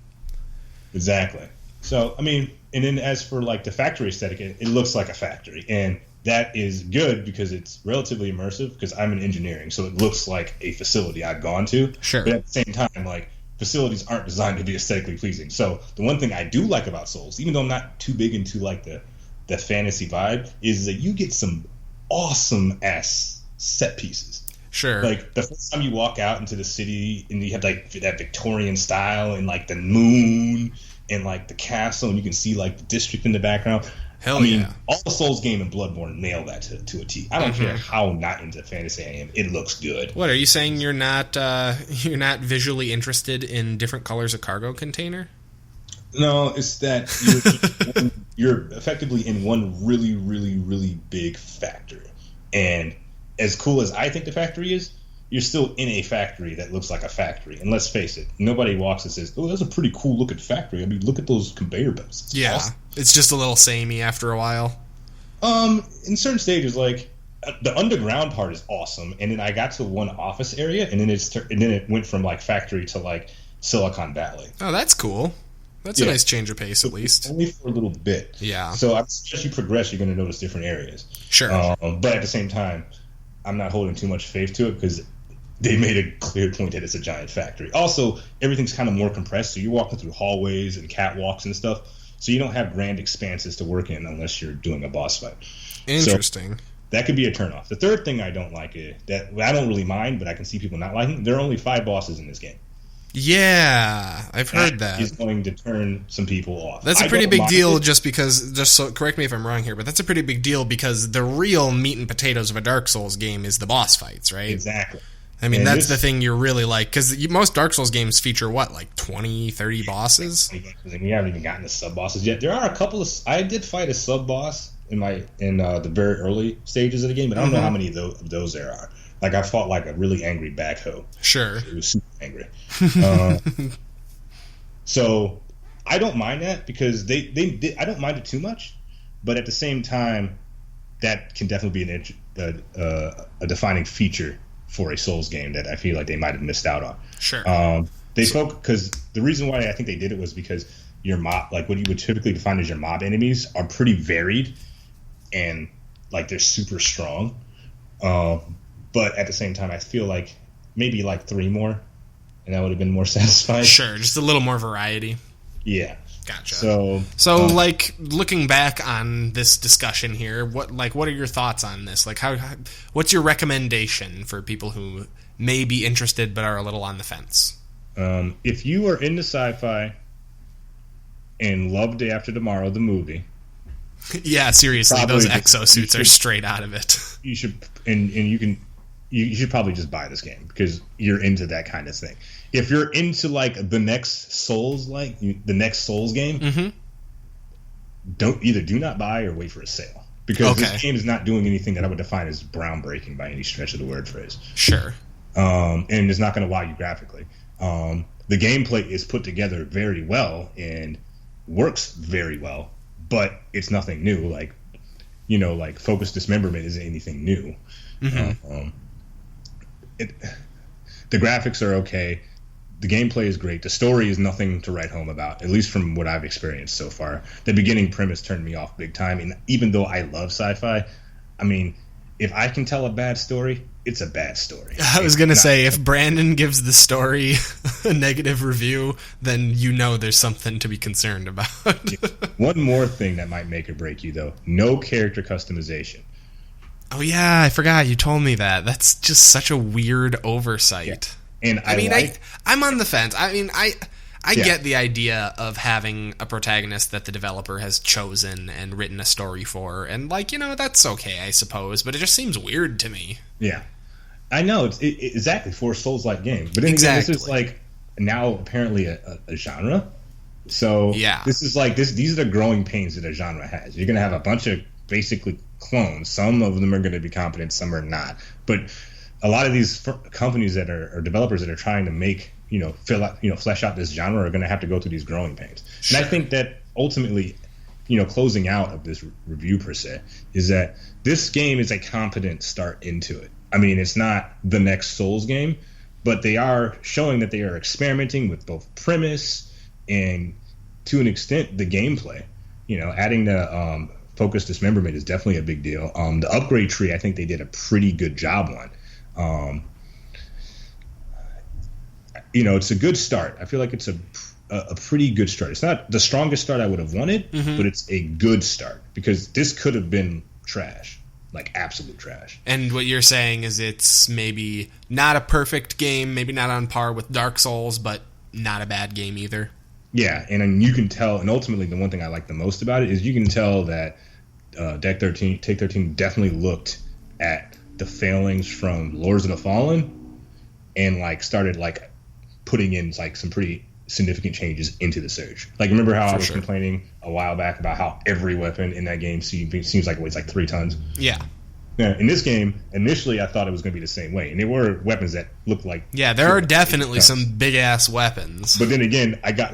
Exactly. So, and then as for the factory aesthetic, it looks like a factory, and that is good because it's relatively immersive. Because I'm in engineering, so it looks like a facility I've gone to.
Sure.
But at the same time, facilities aren't designed to be aesthetically pleasing. So the one thing I do like about Souls, even though I'm not too big into the fantasy vibe, is that you get some awesome ass set pieces.
Sure.
The first time you walk out into the city and you have that Victorian style and the moon and the castle and you can see the district in the background.
Yeah.
All the Souls game and Bloodborne nail that to a T. I don't care how not into fantasy I am. It looks good.
What are you saying? You're not visually interested in different colors of cargo container?
No, it's that you're effectively in one really, really, really big factory, and as cool as I think the factory is, you're still in a factory that looks like a factory. And let's face it, nobody walks and says, "Oh, that's a pretty cool looking factory." Look at those conveyor belts.
It's awesome. It's just a little samey after a while.
In certain stages, the underground part is awesome, and then I got to one office area, and then it went from factory to Silicon Valley.
Oh, that's cool. That's a nice change of pace, at least.
Only for a little bit.
Yeah.
So as you progress, you're going to notice different areas.
Sure.
But at the same time, I'm not holding too much faith to it because they made a clear point that it's a giant factory. Also, everything's kind of more compressed, so you're walking through hallways and catwalks and stuff, so you don't have grand expanses to work in unless you're doing a boss fight.
Interesting.
So that could be a turnoff. The third thing I don't like is that I don't really mind, but I can see people not liking. There are only 5 bosses in this game.
Yeah, I've heard that.
Is going to turn some people off.
That's a pretty big deal so correct me if I'm wrong here, but that's a pretty big deal because the real meat and potatoes of a Dark Souls game is the boss fights, right?
Exactly.
That's the thing you're really because most Dark Souls games feature 20, 30 bosses?
And we haven't even gotten to sub-bosses yet. There are a couple of... I did fight a sub-boss in the very early stages of the game, but I don't know how many of those there are. I fought a really angry backhoe.
Sure.
It was super angry. So I don't mind that because they did. I don't mind it too much, but at the same time, that can definitely be a defining feature for a Souls game that I feel like they might have missed out on.
Sure.
Because the reason why I think they did it was because your mob, what you would typically define as your mob enemies, are pretty varied and they're super strong. But at the same time, I feel like maybe like 3 more, and that would have been more satisfying.
Sure, just a little more variety.
Yeah.
Gotcha.
So
like, looking back on this discussion here, what are your thoughts on this? Like, what's your recommendation for people who may be interested but are a little on the fence?
If you are into sci-fi and love Day After Tomorrow, the movie.
Yeah, seriously, those exosuits are straight out of it.
You should, and you should probably just buy this game because you're into that kind of thing. If you're into like the next Souls, the next Souls game, do not buy or wait for a sale, because this game is not doing anything that I would define as groundbreaking by any stretch of the word phrase.
Sure.
And it's not going to wow you graphically. The gameplay is put together very well and works very well, but it's nothing new. Like, focus dismemberment isn't anything new. The graphics are okay. The gameplay is great. The story is nothing to write home about, at least from what I've experienced so far. The beginning premise turned me off big time, and even though I love sci-fi, I mean, if I can tell a bad story, it's a bad story.
I was going to say, if Brandon gives the story a negative review, then there's something to be concerned about.
One more thing that might make or break you, though. No character customization.
Oh, yeah, I forgot. You told me that. That's just such a weird oversight.
Yeah. And
I'm on the fence. I mean, I get the idea of having a protagonist that the developer has chosen and written a story for, and that's okay, I suppose. But it just seems weird to me. Yeah,
I know it's exactly for a Souls-like game, but then again, this is like now apparently a genre. So this is like this. These are the growing pains that a genre has. You're gonna have a bunch of basically clones. Some of them are going to be competent, some are not, but a lot of these companies that are developers that are trying to make, flesh out this genre are going to have to go through these growing pains. Sure. And I think that ultimately, closing out of this review per se, is that this game is a competent start into it. I mean, it's not the next Souls game, but they are showing that they are experimenting with both premise and, to an extent, the gameplay. Adding the focus dismemberment is definitely a big deal. The upgrade tree, I think they did a pretty good job on. It's a good start. I feel like it's a pretty good start. It's not the strongest start I would have wanted, but it's a good start, because this could have been trash, like absolute trash.
And what you're saying is it's maybe not a perfect game, maybe not on par with Dark Souls, but not a bad game either.
Yeah, and you can tell, and ultimately the one thing I like the most about it is you can tell that Take 13 definitely looked at the failings from Lords of the Fallen and started putting in some pretty significant changes into the Surge. Remember how I was complaining a while back about how every weapon in that game seems like it weighs 3 tons?
Yeah.
Yeah, in this game, initially I thought it was going to be the same way, and there were weapons that looked like...
Yeah, there are definitely some big-ass weapons.
But then again, I got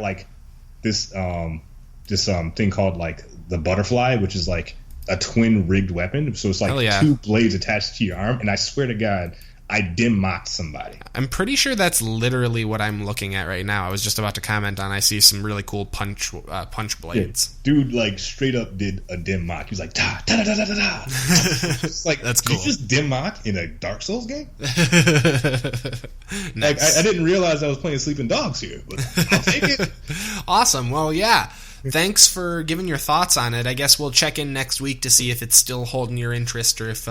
this thing called the Butterfly, which is a twin rigged weapon, so it's 2 blades attached to your arm, and I swear to God, I dim mocked somebody.
I'm pretty sure that's literally what I'm looking at right now. I was just about to comment on. I see some really cool punch blades.
Yeah, dude, straight up did a dim mock. He was like, da da da da da da. It's
that's cool.
You just dim mock in a Dark Souls game?
Nice.
I didn't realize I was playing Sleeping Dogs here, but I'll take it.
Awesome. Well, yeah. Thanks for giving your thoughts on it. I guess we'll check in next week to see if it's still holding your interest, or if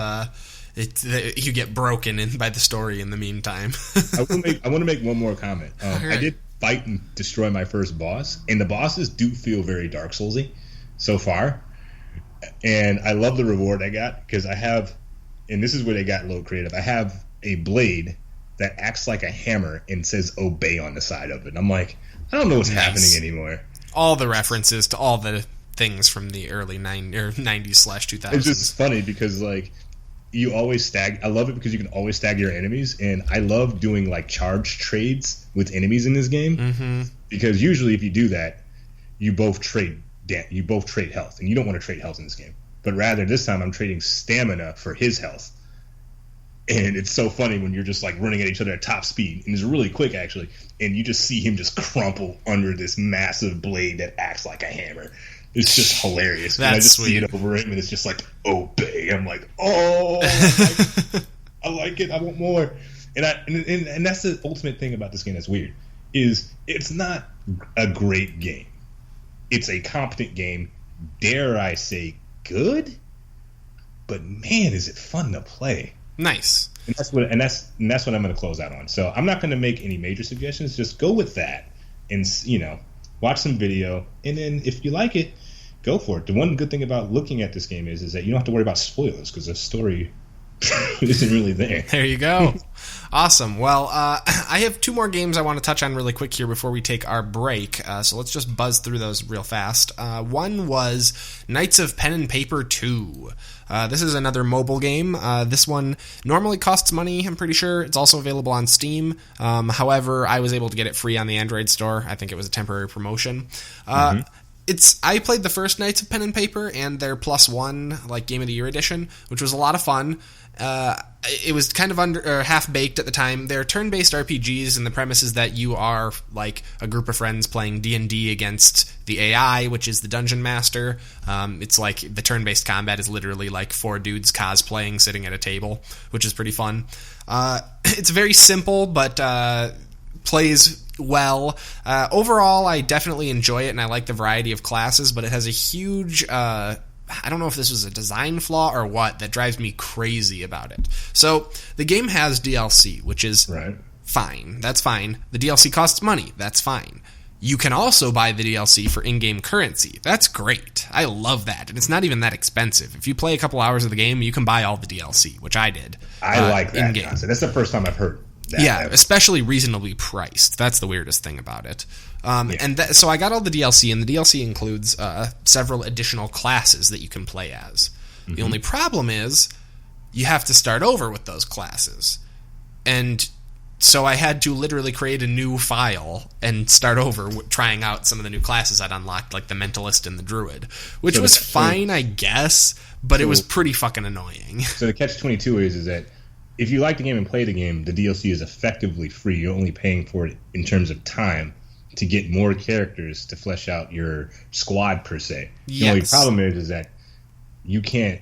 you get broken in by the story in the meantime.
I want to make one more comment.
Right.
I did fight and destroy my first boss, and the bosses do feel very Dark Soulsy so far. And I love the reward I got, because I have, and this is where they got a little creative, I have a blade that acts like a hammer and says obey on the side of it. And I'm like, I don't know what's happening anymore.
All the references to all the things from the early 90s/2000s.
It's just funny because you always stag. I love it because you can always stagger your enemies, and I love doing charge trades with enemies in this game, because usually if you do that, you both trade health, and you don't want to trade health in this game. But rather this time I'm trading stamina for his health. And it's so funny when you're just running at each other at top speed, and it's really quick actually, and you just see him just crumple under this massive blade that acts like a hammer. It's just hilarious.
That's
and I just
sweet.
see it over him, and it's just obey. I'm like, oh, I like it. I want more. And that's the ultimate thing about this game that's weird, is it's not a great game. It's a competent game, dare I say good, but man, is it fun to play.
Nice.
And that's what I'm going to close out on. So I'm not going to make any major suggestions. Just go with that and, watch some video, and then if you like it, go for it. The one good thing about looking at this game is that you don't have to worry about spoilers because the story isn't really there.
There you go. Awesome. Well, I have two more games I want to touch on really quick here before we take our break. So let's just buzz through those real fast. One was Knights of Pen and Paper 2. This is another mobile game. This one normally costs money, I'm pretty sure. It's also available on Steam. However, I was able to get it free on the Android store. I think it was a temporary promotion. I played the first Knights of Pen and Paper and their +1 Game of the Year edition, which was a lot of fun. It was kind of half-baked at the time. They're turn-based RPGs, and the premise is that you are a group of friends playing D&D against the AI, which is the Dungeon Master. It's the turn-based combat is literally 4 dudes cosplaying sitting at a table, which is pretty fun. It's very simple, but plays well. Overall, I definitely enjoy it, and I like the variety of classes, but it has a huge... I don't know if this was a design flaw or what that drives me crazy about it. So the game has DLC, which is fine. That's fine. The DLC costs money. That's fine. You can also buy the DLC for in-game currency. That's great. I love that. And it's not even that expensive. If you play a couple hours of the game, you can buy all the DLC, which I did.
I like that concept. That's the first time I've heard that.
Yeah, especially reasonably priced. That's the weirdest thing about it. So I got all the DLC, and the DLC includes several additional classes that you can play as. Mm-hmm. The only problem is you have to start over with those classes. And so I had to literally create a new file and start over trying out some of the new classes I'd unlocked, like the Mentalist and the Druid, which was fine, I guess, but it was pretty fucking annoying.
So the catch-22 is that if you like the game and play the game, the DLC is effectively free. You're only paying for it in terms of time to get more characters to flesh out your squad, per se.
Yes.
The only problem is that you can't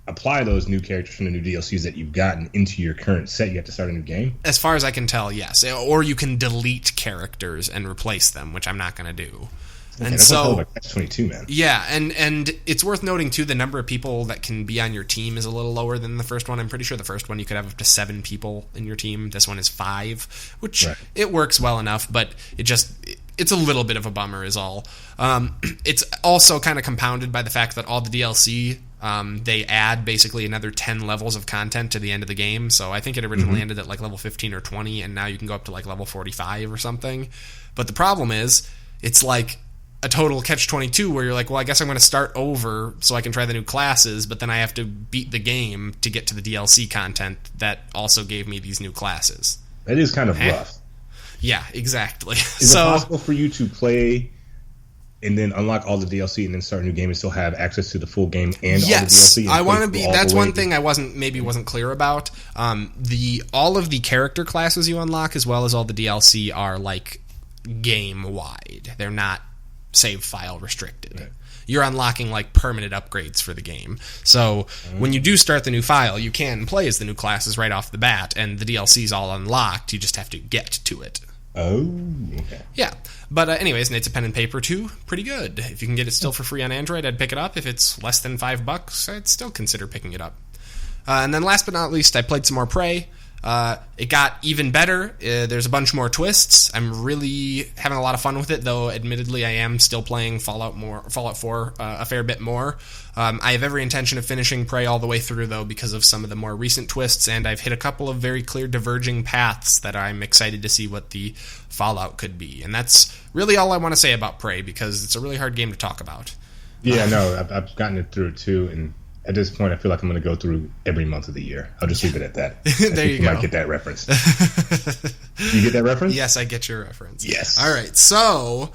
apply those new characters from the new DLCs that you've gotten into your current set. You have to start a new game.
As far as I can tell, yes. Or you can delete characters and replace them, which I'm not going to do.
Okay,
and
that's
so,
catch-22, man.
Yeah, and it's worth noting, too, the number of people that can be on your team is a little lower than the first one. I'm pretty sure the first one you could have up to 7 people in your team. This one is 5, which it works well enough, but it's a little bit of a bummer is all. It's also kind of compounded by the fact that all the DLC, they add basically another 10 levels of content to the end of the game. So I think it originally ended at level 15 or 20, and now you can go up to level 45 or something. But the problem is, it's a total catch-22 where you're well, I guess I'm going to start over so I can try the new classes, but then I have to beat the game to get to the DLC content that also gave me these new classes.
That is kind of rough.
Yeah, exactly.
Is it possible for you to play and then unlock all the DLC and then start a new game and still have access to the full game and all the DLC?
I want to be. That's one thing I wasn't clear about. All of the character classes you unlock, as well as all the DLC, are game wide. They're not save file restricted. Right. You're unlocking permanent upgrades for the game. So when you do start the new file, you can play as the new classes right off the bat, and the DLC's all unlocked. You just have to get to it.
Oh, okay.
Yeah. But anyways, Knights of Pen and Paper 2, pretty good. If you can get it still for free on Android, I'd pick it up. If it's less than $5, I'd still consider picking it up. And then last but not least, I played some more Prey. It got even better. There's a bunch more twists. I'm really having a lot of fun with it, though admittedly I am still playing Fallout 4 a fair bit more. I have every intention of finishing Prey all the way through, though, because of some of the more recent twists, and I've hit a couple of very clear diverging paths that I'm excited to see what the fallout could be. And that's really all I want to say about Prey, because it's a really hard game to talk about.
Yeah, no, I've gotten it through, too, and at this point, I feel like I'm going to go through every month of the year. I'll just leave it at that.
There you go.
You might get that reference. You get that reference?
Yes, I get your reference.
Yes.
All right. So,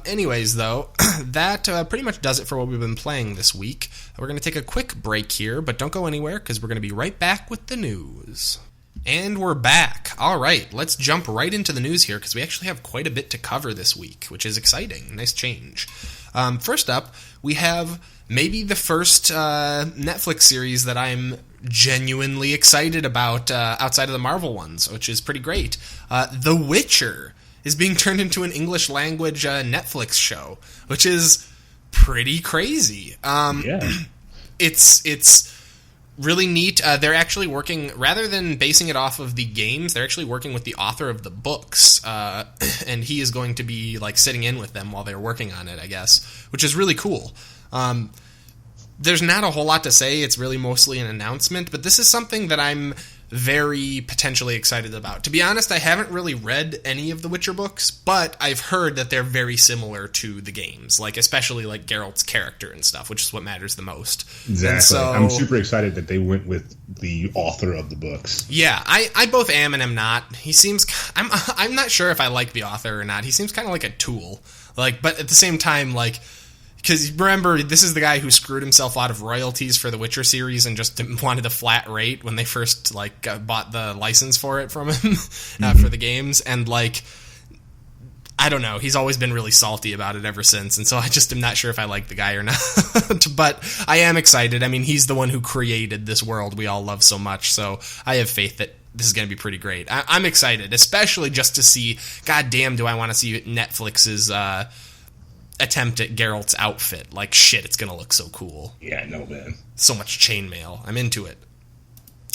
anyways, though, that pretty much does it for what we've been playing this week. We're going to take a quick break here, but don't go anywhere because we're going to be right back with the news. And we're back. All right, let's jump right into the news here because we actually have quite a bit to cover this week, which is exciting. Nice change. First up, we have maybe the first Netflix series that I'm genuinely excited about outside of the Marvel ones, which is pretty great. The Witcher is being turned into an English language Netflix show, which is pretty crazy. It's really neat. They're actually working, rather than basing it off of the games, they're actually working with the author of the books, and he is going to be like sitting in with them while they're working on it, I guess, which is really cool. There's not a whole lot to say. It's really mostly an announcement, but this is something that I'm very potentially excited about. To be honest, I haven't really read any of the Witcher books, but I've heard that they're very similar to the games, like especially like Geralt's character and stuff, which is what matters the most.
Exactly.
So,
I'm super excited that they went with the author of the books.
Yeah, I both am and am not. He seems I'm not sure if I like the author or not. He seems kind of like a tool. Like, but at the same time, like, because remember, this is the guy who screwed himself out of royalties for the Witcher series and just wanted a flat rate when they first bought the license for it from him for the games. And like, I don't know, he's always been really salty about it ever since. And so I just am not sure if I like the guy or not. But I am excited. I mean, he's the one who created this world we all love so much. So I have faith that this is going to be pretty great. I'm excited, especially just to see, goddamn, do I want to see Netflix's attempt at Geralt's outfit. Like, shit, it's gonna look so cool.
Yeah, no, man.
So much chainmail. I'm into it.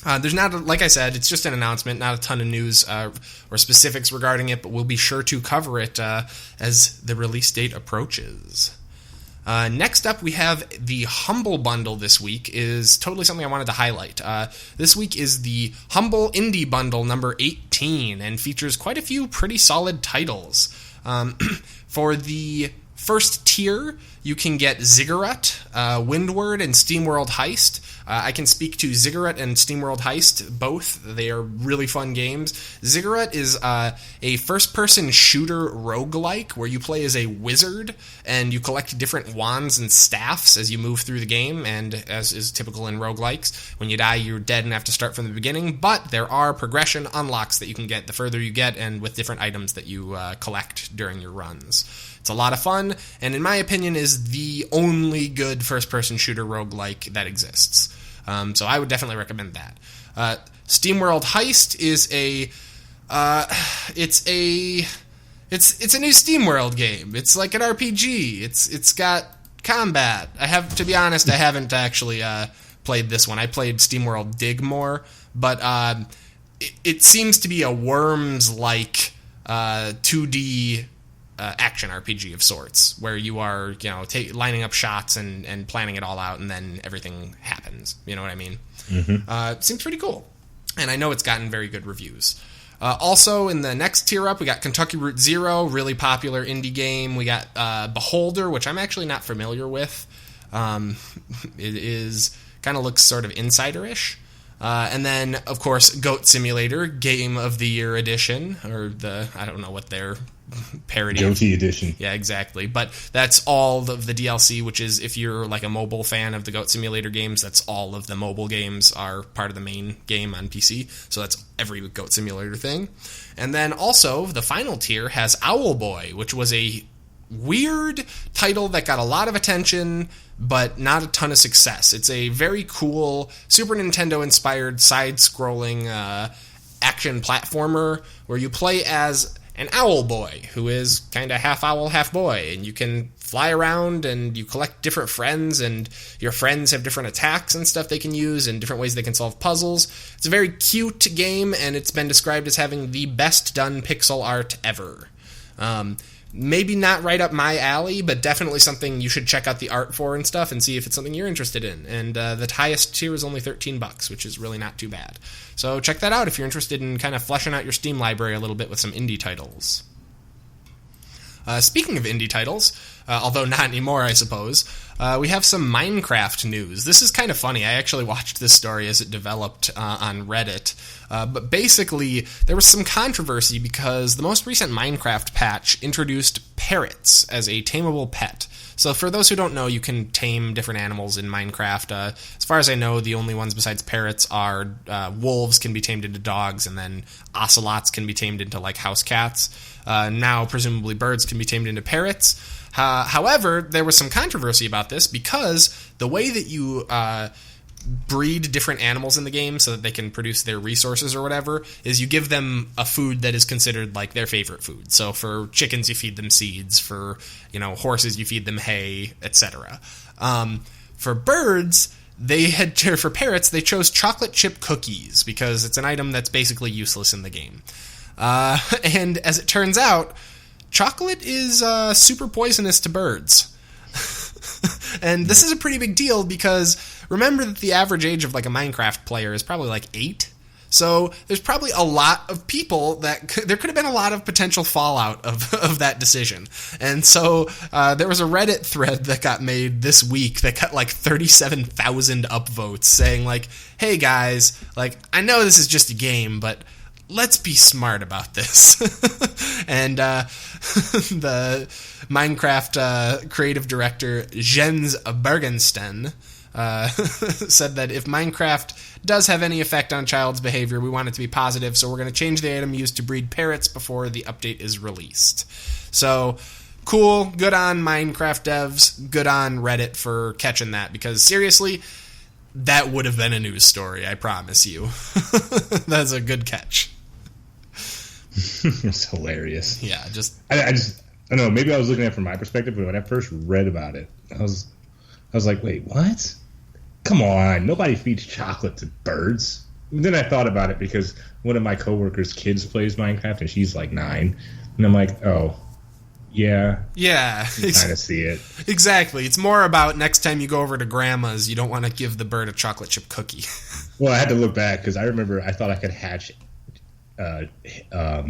There's not, like I said, it's just an announcement, not a ton of news or specifics regarding it, but we'll be sure to cover it as the release date approaches. Next up, we have the Humble Bundle this week, is totally something I wanted to highlight. This week is the Humble Indie Bundle number 18, and features quite a few pretty solid titles. For the first tier, you can get Ziggurat, Windward, and SteamWorld Heist. I can speak to Ziggurat and SteamWorld Heist, both. They are really fun games. Ziggurat is a first-person shooter roguelike where you play as a wizard and you collect different wands and staffs as you move through the game, and as is typical in roguelikes, when you die, you're dead and have to start from the beginning, but there are progression unlocks that you can get the further you get and with different items that you collect during your runs. It's a lot of fun, and in my opinion is the only good first-person shooter roguelike that exists. So I would definitely recommend that. SteamWorld Heist is it's a new SteamWorld game. It's like an RPG. It's got combat. To be honest, I haven't actually played this one. I played SteamWorld Dig more, but it seems to be a Worms-like 2D action RPG of sorts, where you are, lining up shots and planning it all out, and then everything happens. You know what I mean? Mm-hmm. Seems pretty cool, and I know it's gotten very good reviews. Also, in the next tier up, we got Kentucky Route Zero, really popular indie game. We got Beholder, which I'm actually not familiar with. It is kind of looks sort of insider-ish. And then, of course, Goat Simulator, Game of the Year Edition, or I don't know what their parody.
Goatee Edition.
Yeah, exactly. But that's all of the DLC, which is, if you're like a mobile fan of the Goat Simulator games, that's all of the mobile games are part of the main game on PC. So that's every Goat Simulator thing. And then also, the final tier has Owlboy, which was a weird title that got a lot of attention, but not a ton of success. It's a very cool Super Nintendo-inspired side-scrolling action platformer where you play as an owl boy who is kind of half owl, half boy, and you can fly around and you collect different friends, and your friends have different attacks and stuff they can use and different ways they can solve puzzles. It's a very cute game, and it's been described as having the best done pixel art ever. Maybe not right up my alley, but definitely something you should check out the art for and stuff and see if it's something you're interested in. And the highest tier is only $13, which is really not too bad. So check that out if you're interested in kind of fleshing out your Steam library a little bit with some indie titles. Speaking of indie titles, although not anymore, I suppose, we have some Minecraft news. This is kind of funny. I actually watched this story as it developed on Reddit. But basically, there was some controversy because the most recent Minecraft patch introduced parrots as a tameable pet. So for those who don't know, you can tame different animals in Minecraft. As far as I know, the only ones besides parrots are wolves can be tamed into dogs, and then ocelots can be tamed into like house cats. Now, presumably, birds can be tamed into parrots. However, there was some controversy about this because the way that you breed different animals in the game so that they can produce their resources or whatever is you give them a food that is considered like their favorite food. So for chickens, you feed them seeds. For, horses, you feed them hay, etc. For birds, for parrots, they chose chocolate chip cookies because it's an item that's basically useless in the game. And as it turns out, chocolate is super poisonous to birds. And this is a pretty big deal because remember that the average age of like a Minecraft player is probably like 8. So there's probably a lot of people there could have been a lot of potential fallout of that decision. And so there was a Reddit thread that got made this week that got like 37,000 upvotes saying like, hey guys, like I know this is just a game, but let's be smart about this. And the Minecraft creative director Jens Bergensten said that if Minecraft does have any effect on a child's behavior, we want it to be positive, so we're going to change the item used to breed parrots before the update is released. So, cool, good on Minecraft devs, good on Reddit for catching that, because seriously, that would have been a news story, I promise you. That's a good catch.
It's hilarious.
Yeah,
I don't know, maybe I was looking at it from my perspective, but when I first read about it, I was like, wait, what? Come on, nobody feeds chocolate to birds. And then I thought about it because one of my coworkers' kids plays Minecraft and she's like 9. And I'm like, oh, yeah.
Yeah.
You kind of see it.
Exactly. It's more about next time you go over to grandma's, you don't want to give the bird a chocolate chip cookie.
Well, I had to look back because I remember I thought I could hatch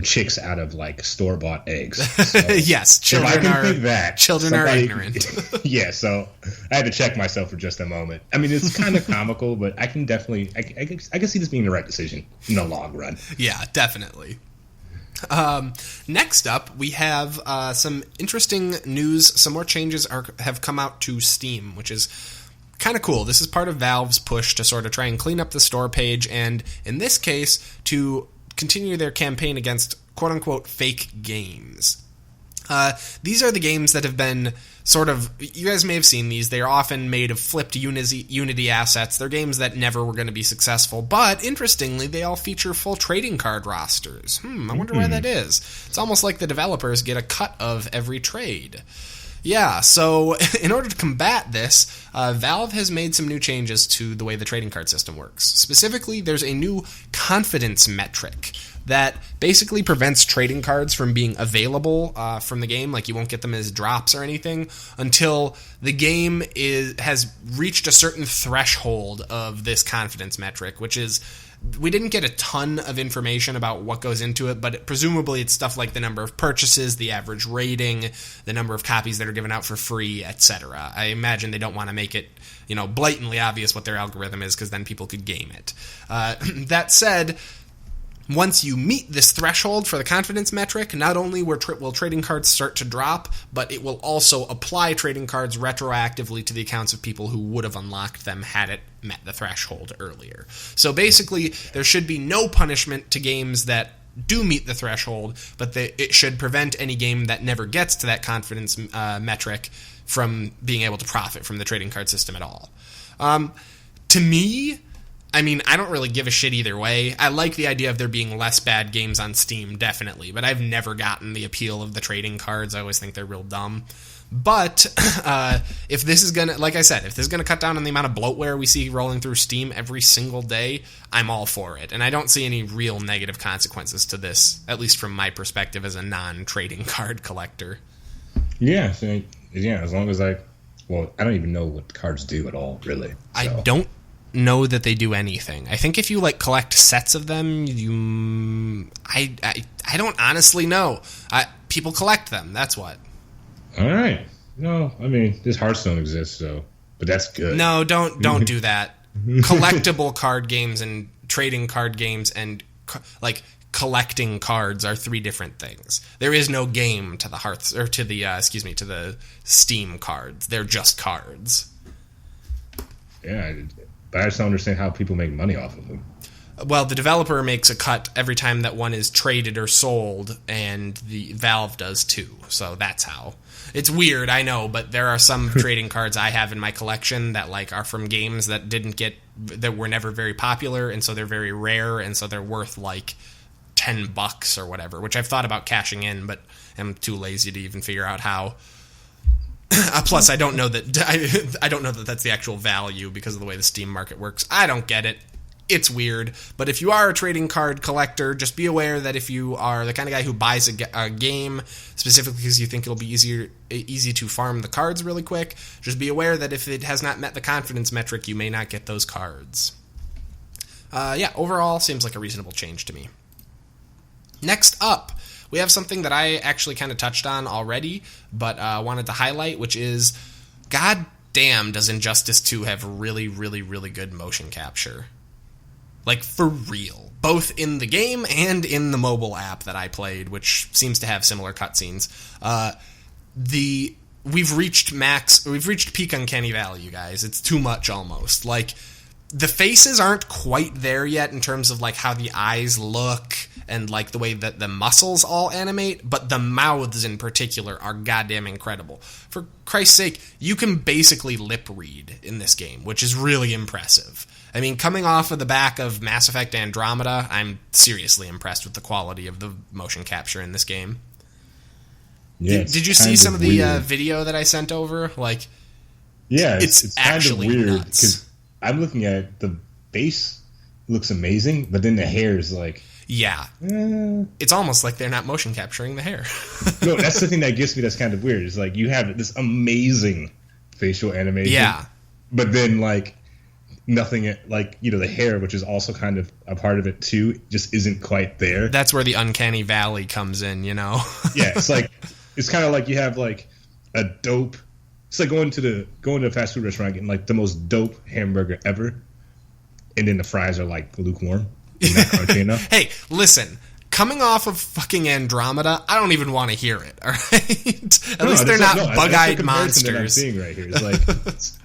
chicks out of like store-bought eggs. So
yes, children are ignorant.
Yeah, so I had to check myself for just a moment. I mean, it's kind of comical, but I can definitely I can see this being the right decision in the long run.
Yeah, definitely. Next up, we have some interesting news. Some more changes have come out to Steam, which is kind of cool. This is part of Valve's push to sort of try and clean up the store page, and in this case, to continue their campaign against quote-unquote fake games. These are the games that have been sort of, you guys may have seen these, they are often made of flipped Unity assets. They're games that never were going to be successful, but interestingly, they all feature full trading card rosters. I wonder why that is. It's almost like the developers get a cut of every trade. Yeah, so in order to combat this, Valve has made some new changes to the way the trading card system works. Specifically, there's a new confidence metric that basically prevents trading cards from being available from the game, like you won't get them as drops or anything, until the game has reached a certain threshold of this confidence metric, which is, we didn't get a ton of information about what goes into it, but presumably it's stuff like the number of purchases, the average rating, the number of copies that are given out for free, etc. I imagine they don't want to make it, blatantly obvious what their algorithm is, because then people could game it. That said, once you meet this threshold for the confidence metric, not only will trading cards start to drop, but it will also apply trading cards retroactively to the accounts of people who would have unlocked them had it met the threshold earlier. So basically, there should be no punishment to games that do meet the threshold, but it should prevent any game that never gets to that confidence metric from being able to profit from the trading card system at all. To me, I mean, I don't really give a shit either way. I like the idea of there being less bad games on Steam, definitely, but I've never gotten the appeal of the trading cards. I always think they're real dumb. But if this is going to, like I said, if this is going to cut down on the amount of bloatware we see rolling through Steam every single day, I'm all for it. And I don't see any real negative consequences to this, at least from my perspective as a non-trading card collector.
Yeah, so, as long as I don't even know what the cards do at all, really. So.
I don't know that they do anything. I think if you collect sets of them, I don't honestly know. People collect them. That's what.
All right. No, I mean, this Hearthstone exists, but that's good.
No, don't do that. Collectible card games and trading card games and collecting cards are 3 different things. There is no game to the to the Steam cards. They're just cards.
Yeah, but I just don't understand how people make money off of them.
Well, the developer makes a cut every time that one is traded or sold, and the Valve does too. So that's how. It's weird, I know, but there are some trading cards I have in my collection that like are from games that were never very popular, and so they're very rare, and so they're worth like $10 or whatever, which I've thought about cashing in, but I'm too lazy to even figure out how. Plus, I don't know that I don't know that that's the actual value because of the way the Steam market works. I don't get it. It's weird, but if you are a trading card collector, just be aware that if you are the kind of guy who buys a game specifically because you think it'll be easy to farm the cards really quick, just be aware that if it has not met the confidence metric, you may not get those cards. Overall, seems like a reasonable change to me. Next up, we have something that I actually kind of touched on already, but wanted to highlight, which is, god damn, does Injustice 2 have really, really, really good motion capture. Like, for real. Both in the game and in the mobile app that I played, which seems to have similar cutscenes. We've reached peak Uncanny Valley, you guys. It's too much, almost. Like, the faces aren't quite there yet in terms of, like, how the eyes look and, like, the way that the muscles all animate, but the mouths in particular are goddamn incredible. For Christ's sake, you can basically lip read in this game, which is really impressive. I mean, coming off of the back of Mass Effect Andromeda, I'm seriously impressed with the quality of the motion capture in this game. Yeah, did you see some of the video that I sent over? Like,
yeah, it's
actually
kind of weird
nuts.
because I'm looking at it, the base looks amazing, but then the hair is like,
yeah, it's almost like they're not motion capturing the hair.
No, that's the thing that gets me. That's kind of weird. It's like you have this amazing facial animation,
yeah,
but then like nothing, like, you know, the hair, which is also kind of a part of it too, just isn't quite there.
That's where the Uncanny Valley comes in, you know.
Yeah, it's like it's kind of like you have like a dope. It's like going to a fast food restaurant getting like the most dope hamburger ever, and then the fries are like lukewarm. Not crunchy enough.
Hey, listen. Coming off of fucking Andromeda, I don't even want to hear it. All right, at least they're not bug-eyed monsters.
That I'm seeing right here. It's like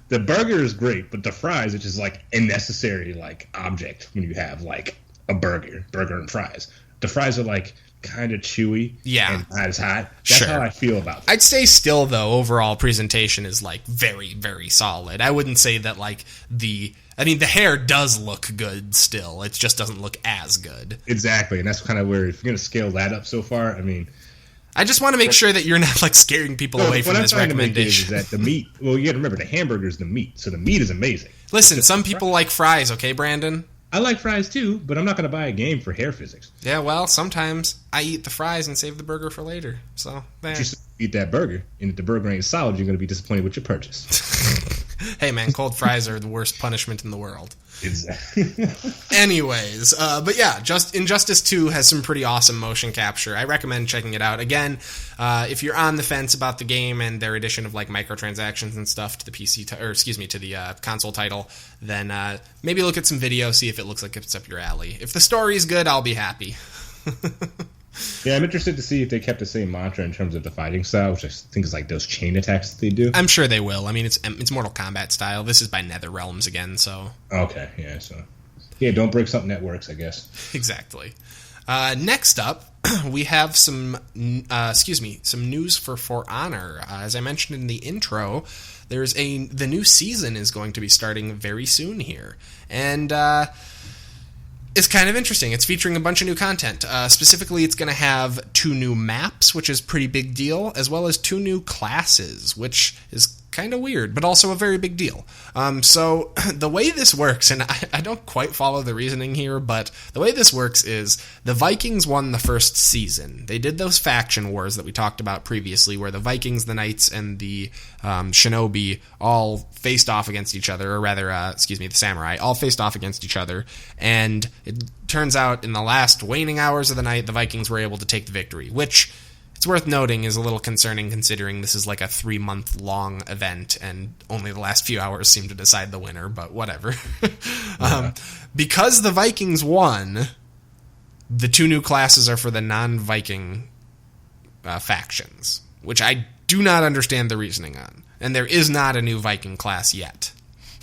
the burger is great, but the fries, which is like a necessary like object when you have like a burger and fries. The fries are like kind of chewy, and not as hot. That's how I feel about it.
I'd say still though, overall presentation is like very, very solid. I wouldn't say that like the hair does look good still. It just doesn't look as good.
Exactly, and that's kind of where if you're going to scale that up so far, I mean,
I just want to make sure that you're not like scaring people away from this recommendation.
Is that the meat? Well, you got to remember the hamburger is the meat, so the meat is amazing.
Listen, some people like fries, okay, Brandon?
I like fries too, but I'm not going to buy a game for hair physics.
Yeah, well, sometimes I eat the fries and save the burger for later. So there.
You eat that burger, and if the burger ain't solid, you're going to be disappointed with your purchase.
Hey, man, cold fries are the worst punishment in the world.
Exactly.
Anyways, but yeah, Injustice 2 has some pretty awesome motion capture. I recommend checking it out. Again, if you're on the fence about the game and their addition of like microtransactions and stuff to the to the console title, then maybe look at some video, see if it looks like it's up your alley. If the story's good, I'll be happy.
Yeah, I'm interested to see if they kept the same mantra in terms of the fighting style, which I think is like those chain attacks that they do.
I'm sure they will. I mean, it's Mortal Kombat style. This is by NetherRealms again, so.
Okay, yeah, so. Yeah, don't break something that works, I guess.
Exactly. Next up, we have some news for Honor. As I mentioned in the intro, the new season is going to be starting very soon here. And, it's kind of interesting. It's featuring a bunch of new content. Specifically, it's going to have 2 new maps, which is a pretty big deal, as well as 2 new classes, which is kind of weird, but also a very big deal. So the way this works, and I don't quite follow the reasoning here, but the way this works is the Vikings won the first season. They did those faction wars that we talked about previously, where the Vikings, the Knights, and the Shinobi all faced off against each other, or rather, the Samurai, all faced off against each other, and it turns out in the last waning hours of the night, the Vikings were able to take the victory, which, it's worth noting, is a little concerning considering this is like a 3-month-long event and only the last few hours seem to decide the winner, but whatever. Because the Vikings won, the 2 new classes are for the non-Viking factions, which I do not understand the reasoning on. And there is not a new Viking class yet.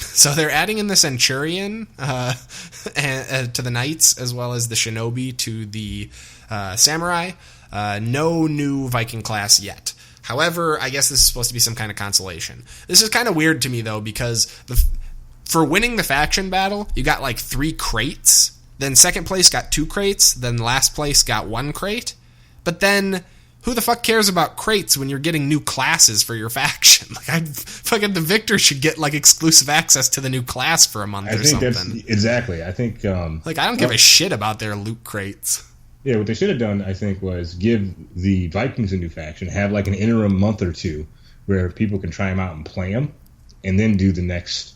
So they're adding in the Centurion to the Knights, as well as the Shinobi to the Samurai. No new Viking class yet. However, I guess this is supposed to be some kind of consolation. This is kind of weird to me, though, because for winning the faction battle, you got like 3 crates. Then second place got 2 crates. Then last place got 1 crate. But then, who the fuck cares about crates when you're getting new classes for your faction? Like, fucking the victor should get like exclusive access to the new class for a month or something.
Exactly. I think
like, I don't give a shit about their loot crates.
Yeah, what they should have done, I think, was give the Vikings a new faction, have like an interim month or 2 where people can try them out and play them, and then do the next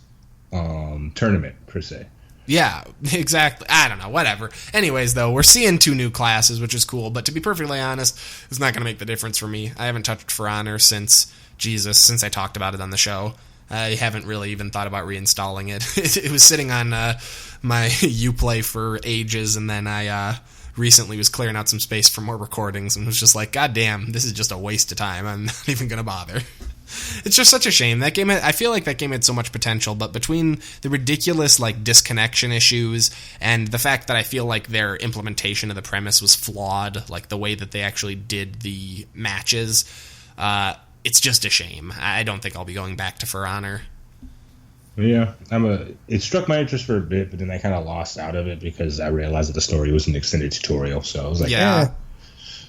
tournament per se.
Yeah, exactly. I don't know, whatever. Anyways, though, we're seeing 2 new classes, which is cool, but to be perfectly honest, it's not going to make the difference for me. I haven't touched For Honor since I talked about it on the show. I haven't really even thought about reinstalling it. It was sitting on my Uplay for ages, and then I recently was clearing out some space for more recordings and was just like, God damn, this is just a waste of time. I'm not even going to bother. It's just such a shame. That game, I feel like that game had so much potential, but between the ridiculous like disconnection issues and the fact that I feel like their implementation of the premise was flawed, like the way that they actually did the matches, it's just a shame. I don't think I'll be going back to For Honor.
Yeah, it struck my interest for a bit, but then I kind of lost out of it because I realized that the story was an extended tutorial. So I was like, yeah.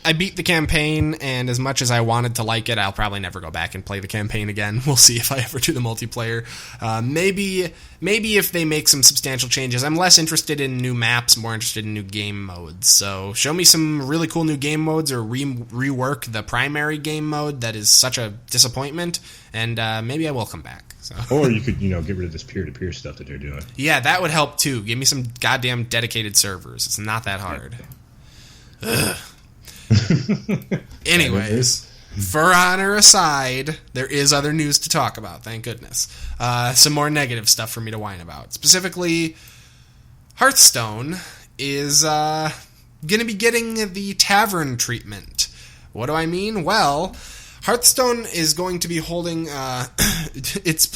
I beat the campaign, and as much as I wanted to like it, I'll probably never go back and play the campaign again. We'll see if I ever do the multiplayer. Maybe if they make some substantial changes. I'm less interested in new maps, more interested in new game modes. So show me some really cool new game modes, or rework the primary game mode that is such a disappointment, and maybe I will come back. So. Or
you could, get rid of this peer-to-peer stuff that they're doing.
Yeah, that would help too. Give me some goddamn dedicated servers. It's not that hard. Ugh. Anyways, For Honor aside, there is other news to talk about, thank goodness. Some more negative stuff for me to whine about. Specifically, Hearthstone is going to be getting the tavern treatment. What do I mean? Well, Hearthstone is going to be holding... This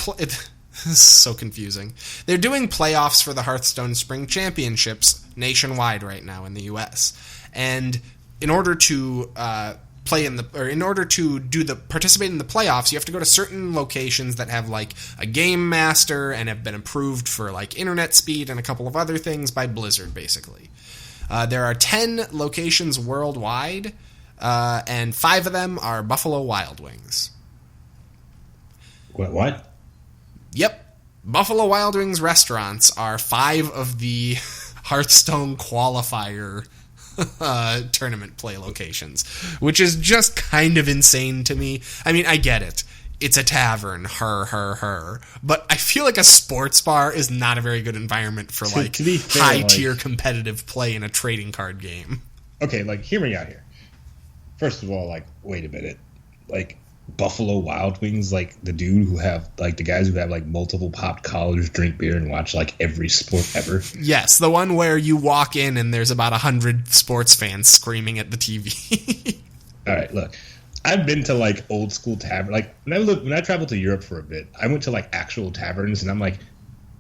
is so confusing. They're doing playoffs for the Hearthstone Spring Championships nationwide right now in the U.S., and in order to participate in the playoffs, you have to go to certain locations that have like a game master and have been approved for like internet speed and a couple of other things by Blizzard, basically. There are 10 locations worldwide, and 5 of them are Buffalo Wild Wings.
What?
Yep. Buffalo Wild Wings restaurants are 5 of the Hearthstone qualifier tournament play locations, which is just kind of insane to me. I mean, I get it. It's a tavern, but I feel like a sports bar is not a very good environment for like high-tier competitive play in a trading card game.
Okay, like, hear me out here. First of all, like, wait a minute. Like, Buffalo Wild Wings, like the guys who have like multiple popped collars, drink beer, and watch like every sport ever.
Yes, the one where you walk in and there's about 100 sports fans screaming at the TV.
All right, look, I've been to like old school tavern. Like when I traveled to Europe for a bit, I went to like actual taverns, and I'm like,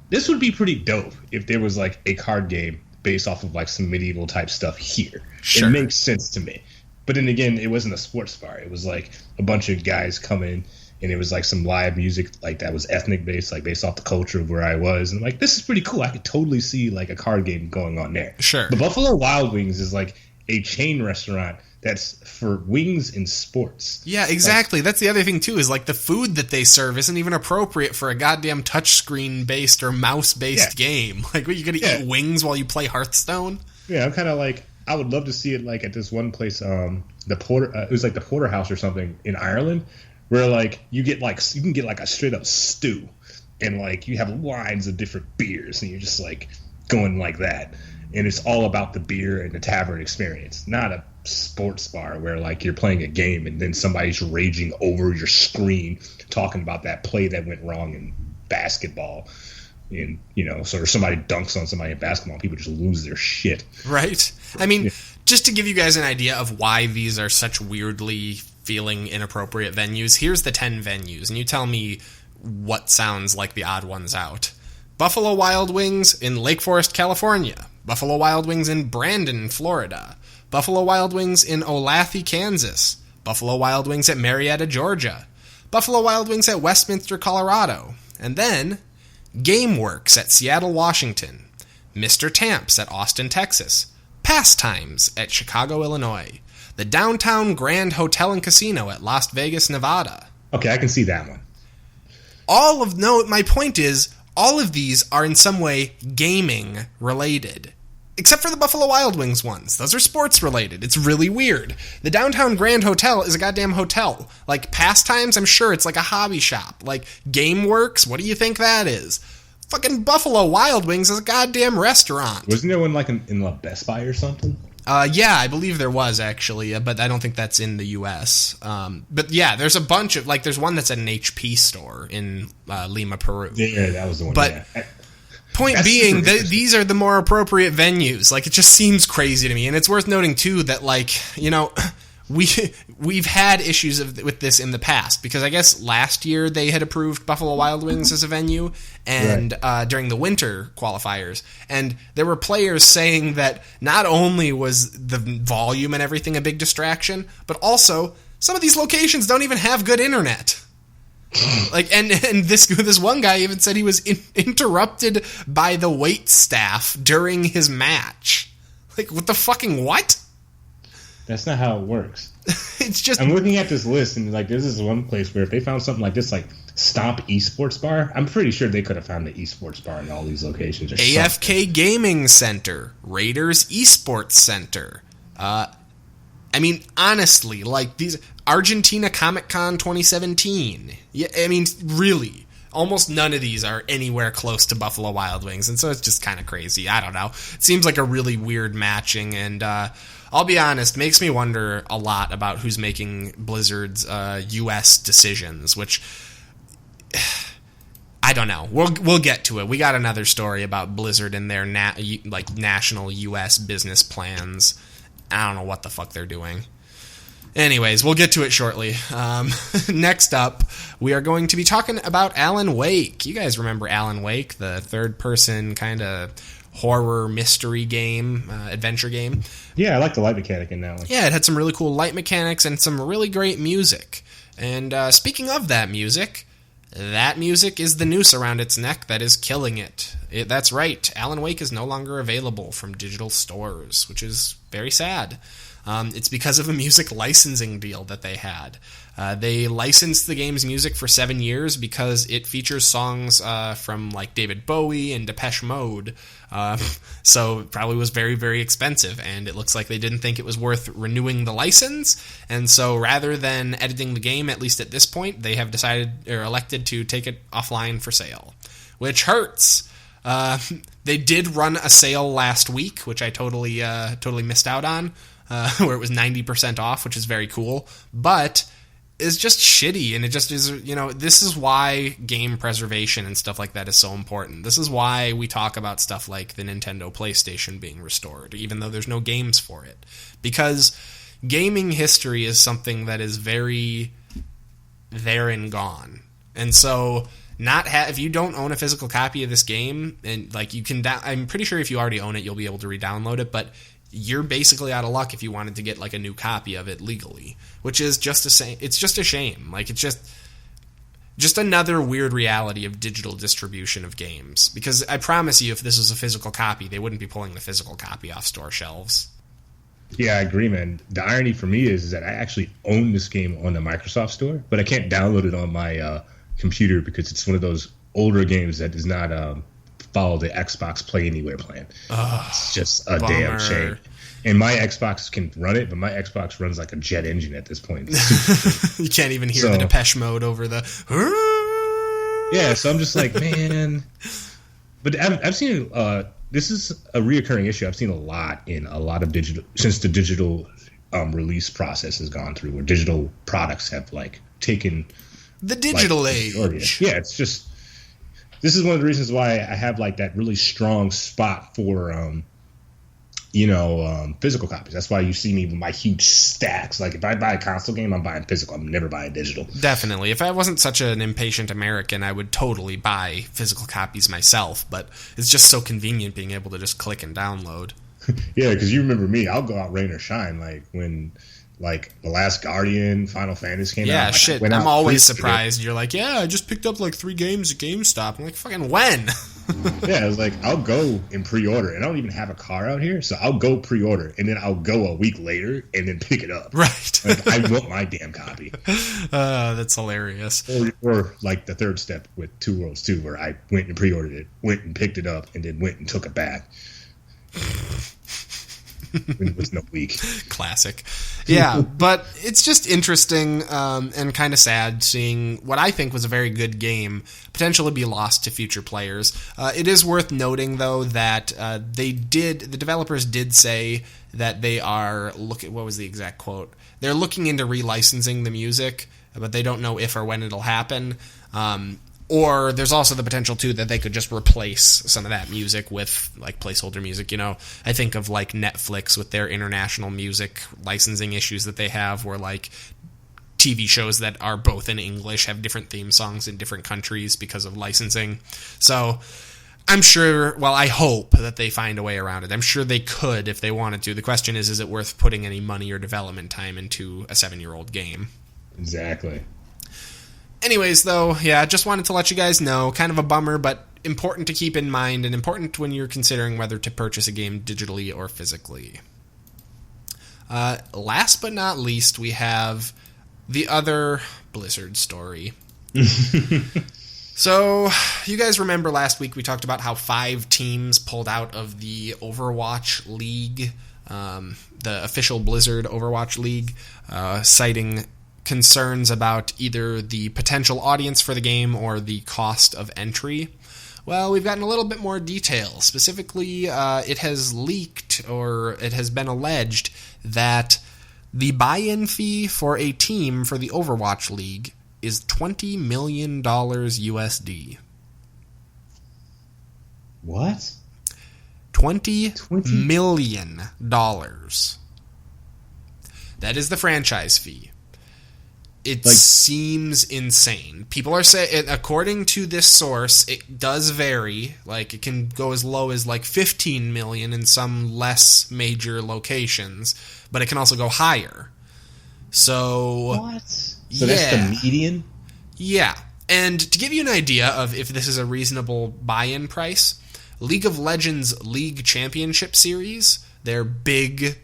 this would be pretty dope if there was like a card game based off of like some medieval type stuff here. Sure. It makes sense to me. But then again, it wasn't a sports bar. It was like a bunch of guys coming, and it was like some live music like that was ethnic based, like based off the culture of where I was. And I'm like, this is pretty cool. I could totally see like a card game going on there.
Sure.
The Buffalo Wild Wings is like a chain restaurant that's for wings and sports.
Yeah, exactly. Like, that's the other thing too, is like the food that they serve isn't even appropriate for a goddamn touchscreen based or mouse based game. Like, what, you gonna eat wings while you play Hearthstone?
Yeah, I'm kind of like, I would love to see it like at this one place, it was like the Porterhouse or something in Ireland, where like you can get like a straight up stew, and like you have lines of different beers, and you're just like going like that, and it's all about the beer and the tavern experience, not a sports bar where like you're playing a game and then somebody's raging over your screen talking about that play that went wrong in basketball. And, so somebody dunks on somebody in basketball, people just lose their shit.
Right. I mean, just to give you guys an idea of why these are such weirdly feeling inappropriate venues, here's the 10 venues, and you tell me what sounds like the odd ones out. Buffalo Wild Wings in Lake Forest, California. Buffalo Wild Wings in Brandon, Florida. Buffalo Wild Wings in Olathe, Kansas. Buffalo Wild Wings at Marietta, Georgia. Buffalo Wild Wings at Westminster, Colorado. And then GameWorks at Seattle, Washington. Mr. Tamps at Austin, Texas. Pastimes at Chicago, Illinois. The Downtown Grand Hotel and Casino at Las Vegas, Nevada.
Okay, I can see that one.
My point is, all of these are in some way gaming related. Except for the Buffalo Wild Wings ones. Those are sports related. It's really weird. The Downtown Grand Hotel is a goddamn hotel. Like, Pastimes, I'm sure it's like a hobby shop. Like, GameWorks, what do you think that is? Fucking Buffalo Wild Wings is a goddamn restaurant.
Wasn't there one like in Best Buy or something?
Yeah, I believe there was, actually, but I don't think that's in the U.S. But yeah, there's a bunch of, like, there's one that's at an HP store in Lima, Peru.
Yeah, that was the one.
But
yeah.
Point being, these are the more appropriate venues. Like, it just seems crazy to me. And it's worth noting, too, that, like, you know, we've had issues with this in the past. Because I guess last year they had approved Buffalo Wild Wings as a venue and during the winter qualifiers. And there were players saying that not only was the volume and everything a big distraction, but also some of these locations don't even have good internet. Like, and this one guy even said he was interrupted by the wait staff during his match. Like, what the fucking what?
That's not how it works.
It's just,
I'm looking at this list, and like, this is one place where if they found something like this, like Stomp Esports Bar, I'm pretty sure they could have found the Esports Bar in all these locations. Or
AFK
something.
Gaming Center, Raiders Esports Center. I mean, honestly, like these Argentina Comic Con 2017. Yeah, I mean, really, almost none of these are anywhere close to Buffalo Wild Wings, and so it's just kind of crazy. I don't know. It seems like a really weird matching, and I'll be honest, makes me wonder a lot about who's making Blizzard's U.S. decisions, which I don't know. We'll get to it. We got another story about Blizzard and their national U.S. business plans. I don't know what the fuck they're doing. Anyways, we'll get to it shortly. Next up, we are going to be talking about Alan Wake. You guys remember Alan Wake, the third-person kind of horror mystery game, adventure game?
Yeah, I like the light mechanic in that one.
Yeah, it had some really cool light mechanics and some really great music. And speaking of that music is the noose around its neck that is killing it. That's right, Alan Wake is no longer available from digital stores, which is very sad. It's because of a music licensing deal that they had. They licensed the game's music for 7 years because it features songs from like David Bowie and Depeche Mode. So it probably was very, very expensive, and it looks like they didn't think it was worth renewing the license. And so rather than editing the game, at least at this point, they have decided or elected to take it offline for sale, which hurts. They did run a sale last week, which I totally missed out on. Where it was 90% off, which is very cool, but it's just shitty, and it just is, you know, this is why game preservation and stuff like that is so important. This is why we talk about stuff like the Nintendo PlayStation being restored, even though there's no games for it, because gaming history is something that is very there and gone, and so if you don't own a physical copy of this game, and like you can, I'm pretty sure if you already own it, you'll be able to re-download it, but you're basically out of luck if you wanted to get like a new copy of it legally, which is just it's just a shame. Like, it's just another weird reality of digital distribution of games, because I promise you, if this was a physical copy, they wouldn't be pulling the physical copy off store shelves.
Yeah, I agree, man. The irony for me is that I actually own this game on the Microsoft Store, but I can't download it on my computer because it's one of those older games that does not follow the Xbox Play Anywhere plan. It's just a
bummer.
damn shame. And my Xbox can run it, but my Xbox runs like a jet engine at this point.
You can't even hear the Depeche Mode over the...
Yeah, so I'm just like, man. But I've seen... this is a reoccurring issue. I've seen a lot of digital... Since the digital release process has gone through, where digital products have, like, taken...
The digital age.
Yeah, it's just... This is one of the reasons why I have like that really strong spot for physical copies. That's why you see me with my huge stacks. Like, if I buy a console game, I'm buying physical. I'm never buying digital.
Definitely. If I wasn't such an impatient American, I would totally buy physical copies myself, but it's just so convenient being able to just click and download.
Yeah, because you remember me. I'll go out rain or shine. Like, when... Like, The Last Guardian, Final Fantasy came out.
Yeah,
like,
shit. I'm always surprised. You're like, yeah, I just picked up like 3 games at GameStop. I'm like, fucking when?
Yeah, I was like, I'll go and pre-order. And I don't even have a car out here, so I'll go pre-order. And then I'll go a week later and then pick it up.
Right.
Like, I want my damn copy.
That's hilarious.
Or like the third step with Two Worlds 2, where I went and pre-ordered it, went and picked it up, and then went and took it back. It was no week.
Classic. Yeah, but it's just interesting and kind of sad seeing what I think was a very good game potentially be lost to future players. It is worth noting, though, that the developers did say that they are what was the exact quote? They're looking into relicensing the music, but they don't know if or when it'll happen. Or there's also the potential, too, that they could just replace some of that music with, like, placeholder music. I think of, like, Netflix with their international music licensing issues that they have, where, like, TV shows that are both in English have different theme songs in different countries because of licensing. So I'm sure, I hope that they find a way around it. I'm sure they could if they wanted to. The question is it worth putting any money or development time into a 7-year-old game?
Exactly.
Anyways, though, yeah, just wanted to let you guys know, kind of a bummer, but important to keep in mind and important when you're considering whether to purchase a game digitally or physically. Last but not least, we have the other Blizzard story. So, you guys remember last week we talked about how 5 teams pulled out of the Overwatch League, the official Blizzard Overwatch League, citing concerns about either the potential audience for the game or the cost of entry. Well, we've gotten a little bit more detail. Specifically, it has leaked, or it has been alleged, that the buy-in fee for a team for the Overwatch League is $20 million USD.
What?
$20 million. That is the franchise fee. It seems insane. People are saying, according to this source, it does vary. Like, it can go as low as like 15 million in some less major locations, but it can also go higher. So,
what? So that's the median?
Yeah. And to give you an idea of if this is a reasonable buy-in price, League of Legends League Championship Series, their big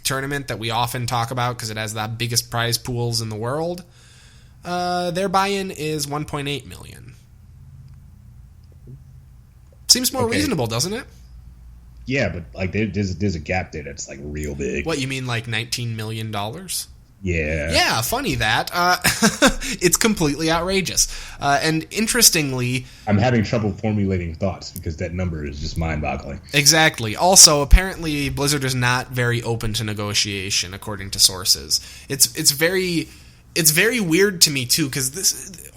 tournament that we often talk about because it has the biggest prize pools in the world, their buy-in is 1.8 million. Seems more reasonable, doesn't it?
Yeah, but like there's a gap there that's like real big.
What, you mean like $19 million?
Yeah.
Yeah, funny that. It's completely outrageous. And interestingly...
I'm having trouble formulating thoughts because that number is just mind-boggling.
Exactly. Also, apparently, Blizzard is not very open to negotiation, according to sources. It's very weird to me, too, because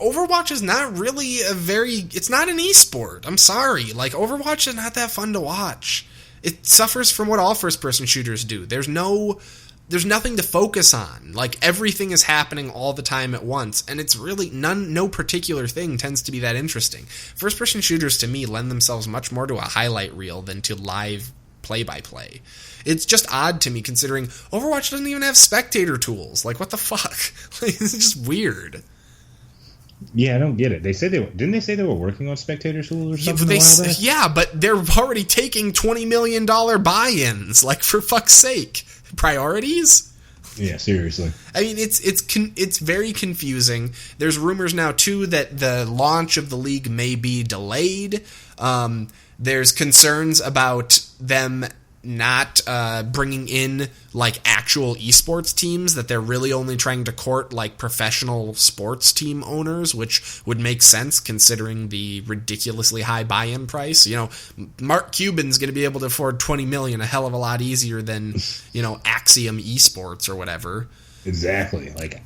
Overwatch is not really it's not an esport. I'm sorry. Like, Overwatch is not that fun to watch. It suffers from what all first-person shooters do. There's nothing to focus on. Like, everything is happening all the time at once, and it's really no particular thing tends to be that interesting. First-person shooters, to me, lend themselves much more to a highlight reel than to live play-by-play. It's just odd to me, considering Overwatch doesn't even have spectator tools. Like, what the fuck? Like, it's just weird.
Yeah, I don't get it. Didn't they say they were working on spectator tools or something?
Yeah, but they're already taking $20 million buy-ins. Like, for fuck's sake. Priorities?
Yeah, seriously.
I mean, it's very confusing. There's rumors now, too, that the launch of the league may be delayed. There's concerns about them not bringing in like actual esports teams, that they're really only trying to court like professional sports team owners, which would make sense considering the ridiculously high buy-in price. Mark Cuban's going to be able to afford $20 million a hell of a lot easier than Axiom Esports or whatever.
Exactly. Like,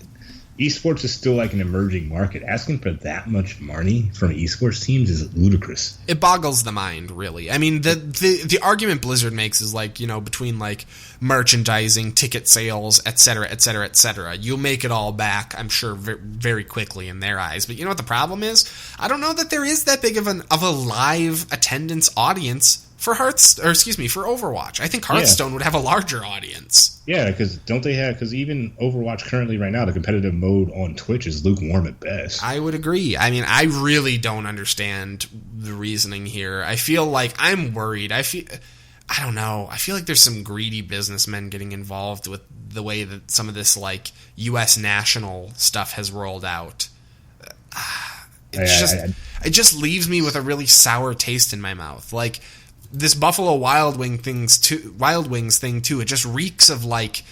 esports is still like an emerging market. Asking for that much money from esports teams is ludicrous.
It boggles the mind, really. I mean, the argument Blizzard makes is like, between like merchandising, ticket sales, et cetera, et cetera, et cetera. You'll make it all back, I'm sure, very quickly in their eyes. But you know what the problem is? I don't know that there is that big of a live attendance audience for for Overwatch. I think Hearthstone would have a larger audience.
Yeah, because even Overwatch currently right now, the competitive mode on Twitch is lukewarm at best.
I would agree. I mean, I really don't understand the reasoning here. I feel like I'm worried. I don't know. I feel like there's some greedy businessmen getting involved with the way that some of this like U.S. national stuff has rolled out. It just leaves me with a really sour taste in my mouth. Like this Buffalo Wild Wings thing too. It just reeks of like,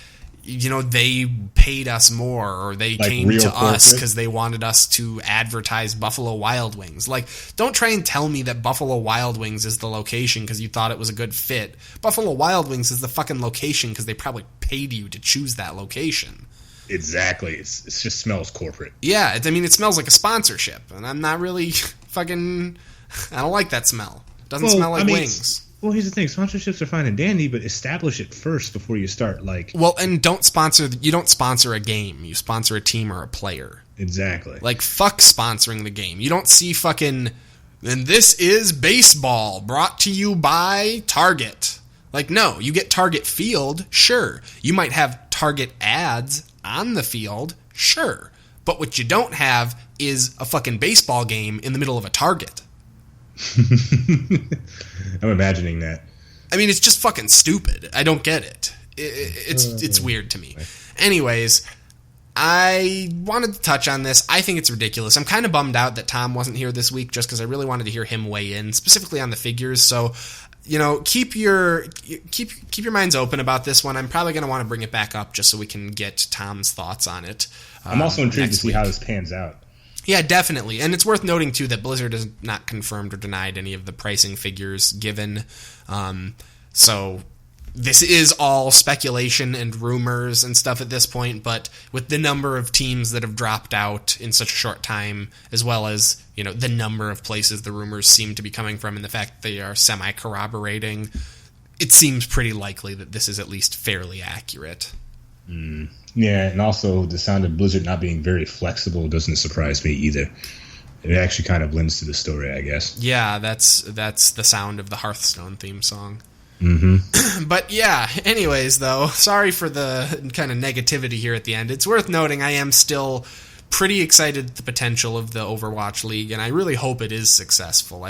they paid us more, or they like came to us because they wanted us to advertise Buffalo Wild Wings. Like, don't try and tell me that Buffalo Wild Wings is the location because you thought it was a good fit. Buffalo Wild Wings is the fucking location because they probably paid you to choose that location.
Exactly. It just smells corporate.
Yeah, it smells like a sponsorship, and I'm not really fucking... I don't like that smell. It doesn't smell like wings.
Well, here's the thing. Sponsorships are fine and dandy, but establish it first before you start, like...
Well, and you don't sponsor a game. You sponsor a team or a player.
Exactly.
Like, fuck sponsoring the game. You don't see fucking... And this is baseball, brought to you by Target. Like, no, you get Target Field, sure. You might have Target ads on the field, sure. But what you don't have is a fucking baseball game in the middle of a Target.
I'm imagining that.
I mean, it's just fucking stupid. I don't get it. It's weird to me. Anyways, I wanted to touch on this. I think it's ridiculous. I'm kind of bummed out that Tom wasn't here this week just because I really wanted to hear him weigh in, specifically on the figures. So, keep your minds open about this one. I'm probably going to want to bring it back up just so we can get Tom's thoughts on it.
I'm also intrigued to see how this pans out.
Yeah, definitely. And it's worth noting, too, that Blizzard has not confirmed or denied any of the pricing figures given. So this is all speculation and rumors and stuff at this point, but with the number of teams that have dropped out in such a short time, as well as, the number of places the rumors seem to be coming from and the fact that they are semi-corroborating, it seems pretty likely that this is at least fairly accurate.
Yeah, and also the sound of Blizzard not being very flexible doesn't surprise me either. It actually kind of blends to the story, I guess.
Yeah, that's the sound of the Hearthstone theme song.
Mm-hmm.
But yeah, anyways, though, sorry for the kind of negativity here at the end. It's worth noting I am still pretty excited at the potential of the Overwatch League, and I really hope it is successful.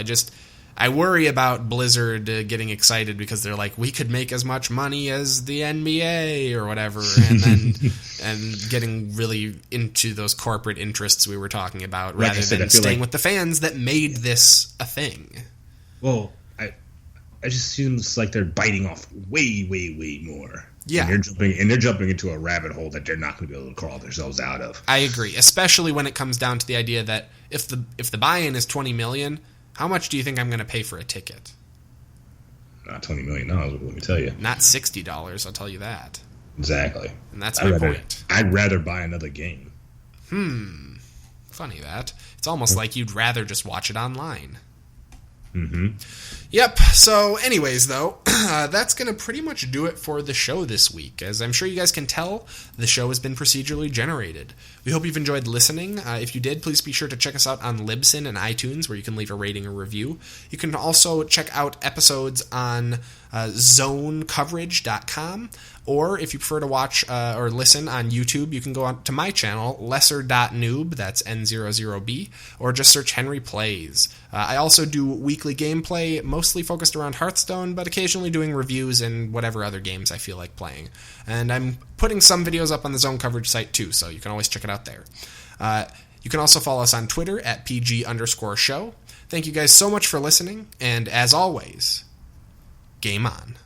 I worry about Blizzard getting excited because they're like, we could make as much money as the NBA or whatever, and getting really into those corporate interests we were talking about,
like
rather than staying with the fans that made this a thing.
Well, it just seems like they're biting off way, way, way more.
Yeah,
and they're jumping into a rabbit hole that they're not going to be able to crawl themselves out of.
I agree, especially when it comes down to the idea that if the buy-in is $20 million. How much do you think I'm going to pay for a ticket?
Not $20 million, let me tell you.
Not $60, I'll tell you that.
Exactly.
And that's my point.
I'd rather buy another game.
Funny that. It's almost like you'd rather just watch it online.
Mm-hmm.
Yep. So anyways, though, that's going to pretty much do it for the show this week. As I'm sure you guys can tell, the show has been procedurally generated. We hope you've enjoyed listening. If you did, please be sure to check us out on Libsyn and iTunes, where you can leave a rating or review. You can also check out episodes on zonecoverage.com, or if you prefer to watch or listen on YouTube, you can go on to my channel, lesser.noob, that's N00B, or just search Henry Plays. I also do weekly gameplay, mostly focused around Hearthstone, but occasionally doing reviews and whatever other games I feel like playing. And I'm putting some videos up on the Zone Coverage site too, so you can always check it out there. You can also follow us on Twitter at PG_show. Thank you guys so much for listening, and as always, game on.